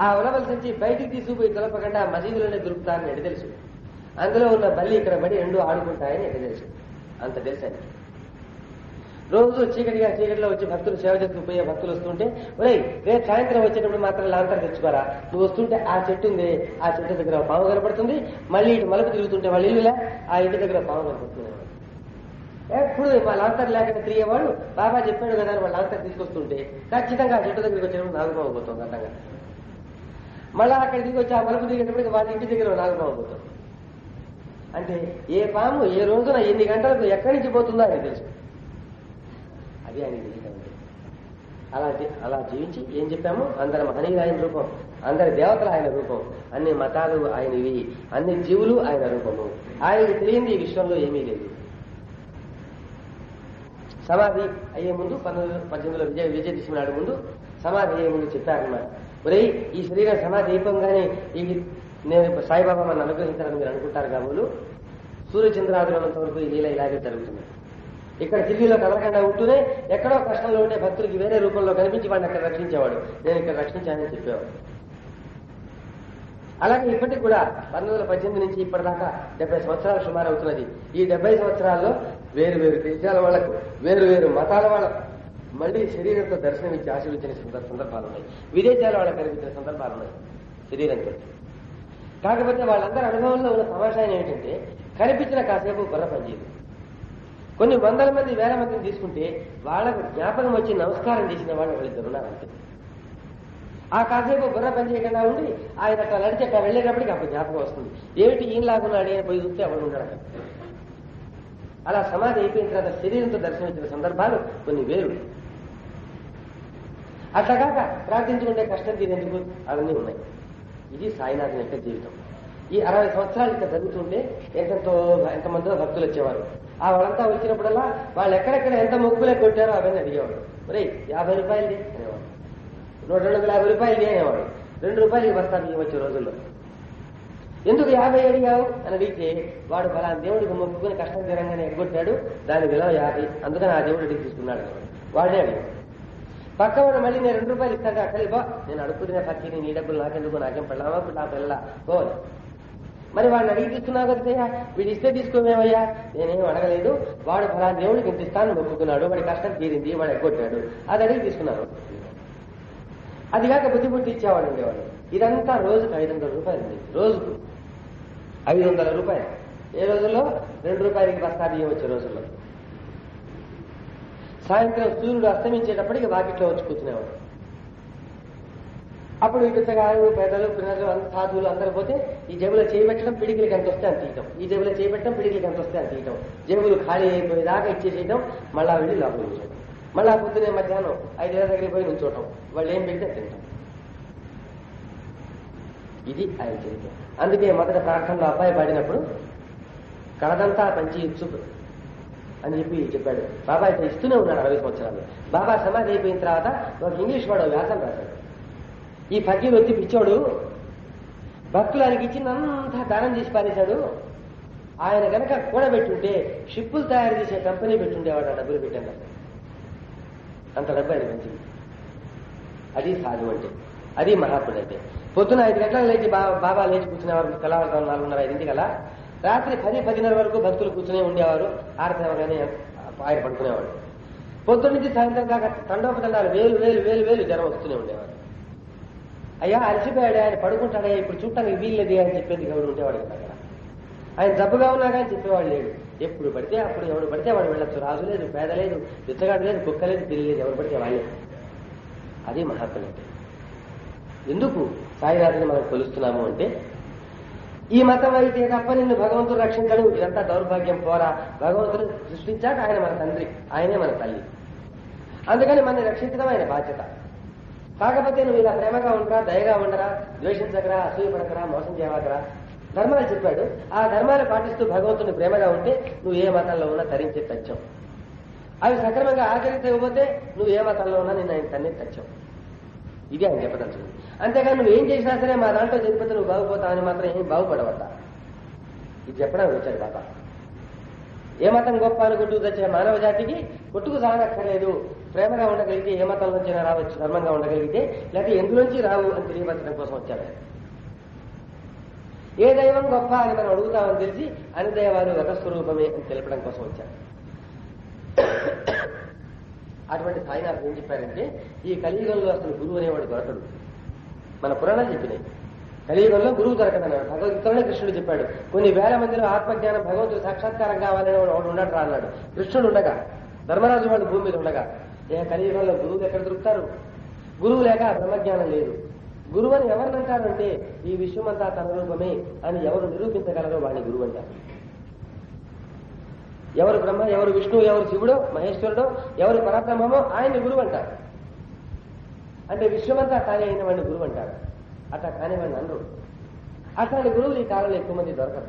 ఆ ఉలవల సంచి బయటికి తీసుకుపోయి తొలపకుండా మసీదులోనే దొరుకుతారని ఎట్ట తెలుసు. అందులో ఉన్న బల్లి ఇక్కడ పడి 2 ఆడుకుంటాయని ఎట్ట తెలుసు. అంత తెలుసు అని రోజు చీకటిలో వచ్చి భక్తులు సేవ చేసుకుపోయే భక్తులు వస్తుంటే, ఒరే రేపు సాయంత్రం వచ్చేటప్పుడు మాత్రం లాంతర్ తెచ్చుకోరా, నువ్వు వస్తుంటే ఆ చెట్టు ఉంది, ఆ చెట్టు దగ్గర పాము కనపడుతుంది, మళ్ళీ ఇటు మలుపు తిరుగుతుంటే వాళ్ళ ఇల్లులే ఆ ఇంటి దగ్గర పాము కనపడుతుంది. ఎప్పుడు మా లాంతర్ లేకుండా తిరిగేవాళ్ళు బాబా చెప్పాడు కదా వాళ్ళ లాంతర్ తీసుకొస్తుంటే ఖచ్చితంగా ఆ చెట్టు దగ్గరికి వచ్చేటప్పుడు నాగుపాము పోతుంది అడ్డంగా. మళ్ళా అక్కడ దిగొచ్చి ఆ మలుపు తిరిగేటప్పటికి వాళ్ళ ఇంటి దగ్గర నాగుపాము పోతుంది. అంటే ఏ పాము ఏ రోజున ఎన్ని గంటలకు ఎక్కడి నుంచి పోతుందో అని తెలుసు. అది ఆయన జీవితం. అలా జీవించి ఏం చెప్పాము, అందరి మహనీయులు ఆయన రూపం, అందరి దేవతలు ఆయన రూపం, అన్ని మతాలు ఆయనవి, అన్ని జీవులు ఆయన రూపము. ఆయనకి తెలియంది ఈ విశ్వంలో ఏమీ లేదు. సమాధి అయ్యే ముందు 1918లో విజయదశమి నాడు ముందు సమాధి అయ్యే ముందు చెప్పారన్నమాట, ఒరే ఈ శరీరం సమాధి అయిపోగానే ఈ నేను సాయిబాబా మన అనుగ్రహించాలని మీరు అనుకుంటారు కాబోలు, సూర్యచంద్రాదులంత వరకు ఈ లీల ఇలాగే జరుగుతుంది. ఇక్కడ ఢిల్లీలో కదలకుండా ఉంటూనే ఎక్కడో కష్టంలో ఉండే భక్తులకి వేరే రూపంలో కనిపించి వాడిని అక్కడ రక్షించేవాడు, నేను ఇక్కడ రక్షించానని చెప్పేవాడు. అలాగే ఇప్పటికి కూడా 1918 నుంచి ఇప్పటిదాకా 70 సంవత్సరాలు సుమారు అవుతున్నది. ఈ 70 సంవత్సరాల్లో వేరు దేశాల వాళ్లకు వేరు మతాల వాళ్ళకు మళ్లీ శరీరంతో దర్శనమిచ్చి ఆశీర్వించిన సందర్భాలు ఉన్నాయి. విదేశాల వాళ్ళకి కనిపించిన సందర్భాలు ఉన్నాయి శరీరంతో. కాకపోతే వాళ్ళందరి అనుభవంలో ఉన్న సమాచారం ఏమిటంటే, కనిపించిన కాసేపు బుర్ర పనిచేయదు. కొన్ని 100 మంది 1000 మందిని తీసుకుంటే వాళ్లకు జ్ఞాపకం వచ్చి నమస్కారం చేసిన వాళ్ళు 2 ఉన్నారంతే. ఆ కాసేపు బుర్ర పని చేయకుండా ఉండి ఆయన అట్లా నడిచి అట్లా వెళ్ళేటప్పటికి అప్పుడు జ్ఞాపకం వస్తుంది, ఏమిటి ఈయన లాగున్నాడు అని పోయి చూస్తే ఎవరు ఉండడం. అలా సమాధి అయిపోయిన తర్వాత శరీరంతో దర్శనమిచ్చిన సందర్భాలు కొన్ని వేరు. అట్లా కాక ప్రార్థించుకుంటే కష్టం తీరేందుకు అవన్నీ ఉన్నాయి. ఇది సాయినాథుని యొక్క జీవితం. ఈ 60 సంవత్సరాలు ఇక్కడ జరుగుతుంటే ఎంతమందిలో భక్తులు వచ్చేవారు. ఆ వాళ్ళంతా వచ్చినప్పుడల్లా వాళ్ళు ఎక్కడెక్కడ ఎంత మొక్కులే కొట్టారో అవన్నీ అడిగేవాడు. ఒరే 50 రూపాయలు అనేవాడు, 250 రూపాయలు అనేవాడు. 2 రూపాయలకి బస్తా బియ్యం వచ్చే రోజుల్లో. ఎందుకు 50 అడిగావు అని అడిగితే వాడు ఫలా దేవుడికి మొక్కుకుని కష్టం తీరంగానే ఎగ్గొట్టాడు, దాని విలువ 50, అందుకని ఆ దేవుడు అడిగి తీసుకున్నాడు. వాడే అడిగాడు. పక్కవాడు మళ్ళీ నేను 2 రూపాయలు ఇస్తాను అక్కడ బా, నేను అడుగుతున్న పక్కని నీ డబ్బులు నాకెందుకు, నాకేం పెళ్ళామా నా పిల్ల పోవాలి. మరి వాడిని అడిగి తీసుకున్నావు కదయ్యా, వీడు ఇస్తే తీసుకోమేమయ్యా, నేనేం అడగలేదు, వాడు ఫలా దేవుడికి ఇంత ఇస్తాను మొక్కుకున్నాడు, వాడి కష్టం తీరింది, వాడు ఎగ్గొట్టాడు, అది అడిగి తీసుకున్నాను. అది కాక బుద్ధి ఇచ్చేవాడు ఉండేవాడు. ఇదంతా రోజుకు 500 రూపాయలు ఉంది. రోజుకు 500 రూపాయలు. ఏ రోజుల్లో 2 రూపాయలకి బస్తా బియ్యం వచ్చే రోజుల్లో. సాయంత్రం సూర్యుడు అస్తమించేటప్పటికి వాకిట్లో వచ్చి కూర్చునేవాడు. అప్పుడు ఇటుగారు పెద్దలు పిల్లలు సాధువులు అందరూ పోతే ఈ జేబులో చేయబెట్టడం, పిడికిలకి ఎంత వస్తే అంత తీయటం, ఈ జేబులో చేయబెట్టడం, పిడికిలకి ఎంత వస్తే అంత తీయటం, జేబులు ఖాళీ అయిపోయేదాకా ఇచ్చేసేయటం, మళ్ళా వెళ్ళి లోపల కూర్చోడం. మళ్ళీ ఆ పొద్దునే మధ్యాహ్నం 5 గంటల దగ్గరికి పోయి నుంచోటం, వాళ్ళు ఏం పెడితే తింటాం. ఇది ఆయన చరిత్ర. అందుకే మొదట ప్రార్థనలో అబ్బాయి పాడినప్పుడు కడదంతా పంచి ఇచ్చు అని చెప్పాడు. బాబా అయితే ఇస్తూనే ఉన్నాడు 60 సంవత్సరాలు. బాబా సమాధి అయిపోయిన తర్వాత ఒక ఇంగ్లీష్ వాడు వ్యాసం రాశాడు. ఈ ఫకీర్ వచ్చి పిచ్చోడు భక్తులు ఆయనకి ఇచ్చినంతా దానం చేసి పారేశాడు. ఆయన కనుక కూడబెట్టుంటే షిప్పులు తయారు చేసే కంపెనీ పెట్టుండేవాడు, ఆ డబ్బులు పెట్టాను. అంత డబ్బు ఆయన మంచిది. అది సాధు అంటే, అది మహాత్ముడు అంటే. పొద్దున 5 గంటలకు లేచి బాబా లేచి కూర్చునేవారు. తెల్లవారుజాము 4:30-5 కల్లా. రాత్రి 10-10:30 వరకు భక్తులు కూర్చునే ఉండేవారు. ఆరతేవగానే ఆయన పడుకునేవాడు. పొద్దున్న నుంచి సాయంత్రం దాకా తండోపతండాలు వేలు జనం వస్తూనే ఉండేవారు. అయ్యా అలసిపోయాడు, ఆయన పడుకుంటాడే, ఇప్పుడు చూడటానికి వీల్లేదు అని చెప్పేది ఎవడు ఉండేవాడు కదా. ఆయన జబ్బుగా ఉన్నా కానీ చెప్పేవాడు లేడు. ఎప్పుడు పడితే అప్పుడు ఎవడు పడితే వాడు వెళ్ళొచ్చు. రాజు లేదు, పేద లేదు, బిచ్చగాడు లేదు, కుక్క లేదు, పిల్లి లేదు, ఎవరు పడితే వాళ్ళే. అది మహాత్ములు అంటే. ఎందుకు సాయినాథుని మనం కొలుస్తున్నాము అంటే, ఈ మతం అయితే తప్ప నిన్ను భగవంతుడు రక్షించడు, ఇదంతా దౌర్భాగ్యం పోరా. భగవంతుడు సృష్టించాక ఆయన మన తండ్రి, ఆయనే మన తల్లి. అందుకని మనని రక్షించడం ఆయన బాధ్యత. కాకపోతే నువ్వు ఇలా ప్రేమగా ఉండరా, దయగా ఉండరా, ద్వేషించకరా, అసూయపడకరా, మోసం చేయవకరా, ధర్మాలు చెప్పాడు. ఆ ధర్మాలు పాటిస్తూ భగవంతుని ప్రేమగా ఉంటే నువ్వు ఏ మతంలో ఉన్నా తరించే తచ్చం. అవి సక్రమంగా ఆచరించకపోతే నువ్వు ఏ మతంలో ఉన్నా నిన్ను ఆయన తన్నే తచ్చం. ఇది ఆయన చెప్పదలుచుకుంది. అంతేగాని నువ్వు ఏం చేసినా సరే మా దాంట్లో చనిపోతే నువ్వు బాగుపోతావని మాత్రం ఏం బాగుపడవద్దా. ఇది చెప్పడానికి వచ్చాడు బాబా. ఏ మతం గొప్ప అని కొట్టుకు తెచ్చే మానవ జాతికి కొట్టుకు సాగక్కర్లేదు. ప్రేమగా ఉండగలిగితే ఏ మతం నుంచి రావచ్చు, ధర్మంగా ఉండగలిగితే, లేకపోతే ఎందులోంచి రావు అని తెలియపరచడం కోసం వచ్చాడు. ఏ దైవం గొప్ప అని మనం అడుగుతామని తెలిసి అన్ని దైవాలు రథస్వరూపమే అని తెలపడం కోసం వచ్చాడు. అటువంటి సాయినాథ్ ఏం చెప్పారంటే, ఈ కలియుగంలో అసలు గురువు అనేవాడు దొరకడు. మన పురాణాలు చెప్పినాయి కలియుగంలో గురువు దొరకదన్నాడు. భగవద్గీతలోనే కృష్ణుడు చెప్పాడు. కొన్ని వేల మందిలో ఆత్మజ్ఞానం భగవంతుడు సాక్షాత్కారం కావాలని వాడు ఉండడు రా అన్నాడు. కృష్ణుడు ఉండగా, ధర్మరాజు వాడు భూమి మీద ఉండగా, కలియుగంలో గురువులు ఎక్కడ దొరుకుతారు? గురువు లేక బ్రహ్మజ్ఞానం లేదు. గురువు అని ఎవరినంటారంటే, ఈ విశ్వమంతా తన రూపమే అని ఎవరు నిరూపించగలరో వాడిని గురువు అంటారు. ఎవరు బ్రహ్మ, ఎవరు విష్ణువు, ఎవరు శివుడో మహేశ్వరుడో, ఎవరు పరబ్రహ్మమో ఆయన్ని గురువు అంటారు. అంటే విశ్వమంతా తానే అయిన వాడిని గురువు అంటారు. అట్లా కానివాడిని అనరు. అట్లాంటి గురువులు ఈ కాలంలో ఎక్కువ మంది దొరకరు.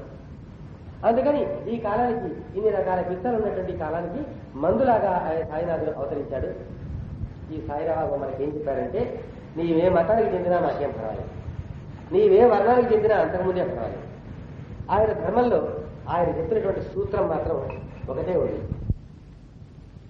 అందుకని ఈ కాలానికి, ఇన్ని రకాల పిత్తలు ఉన్నటువంటి కాలానికి మందులాగా ఆయన సాయినాథుడు అవతరించాడు. ఈ సాయిరాబాబు మనకేం చెప్పారంటే, నీవే మతానికి చెందినా మాకేం పర్వాలేదు, నీవే వర్ణానికి చెందినా అంతకుముందే పర్వాలేదు. ఆయన ధర్మంలో ఆయన చెప్పినటువంటి సూత్రం మాత్రం ఒకటే ఉంది.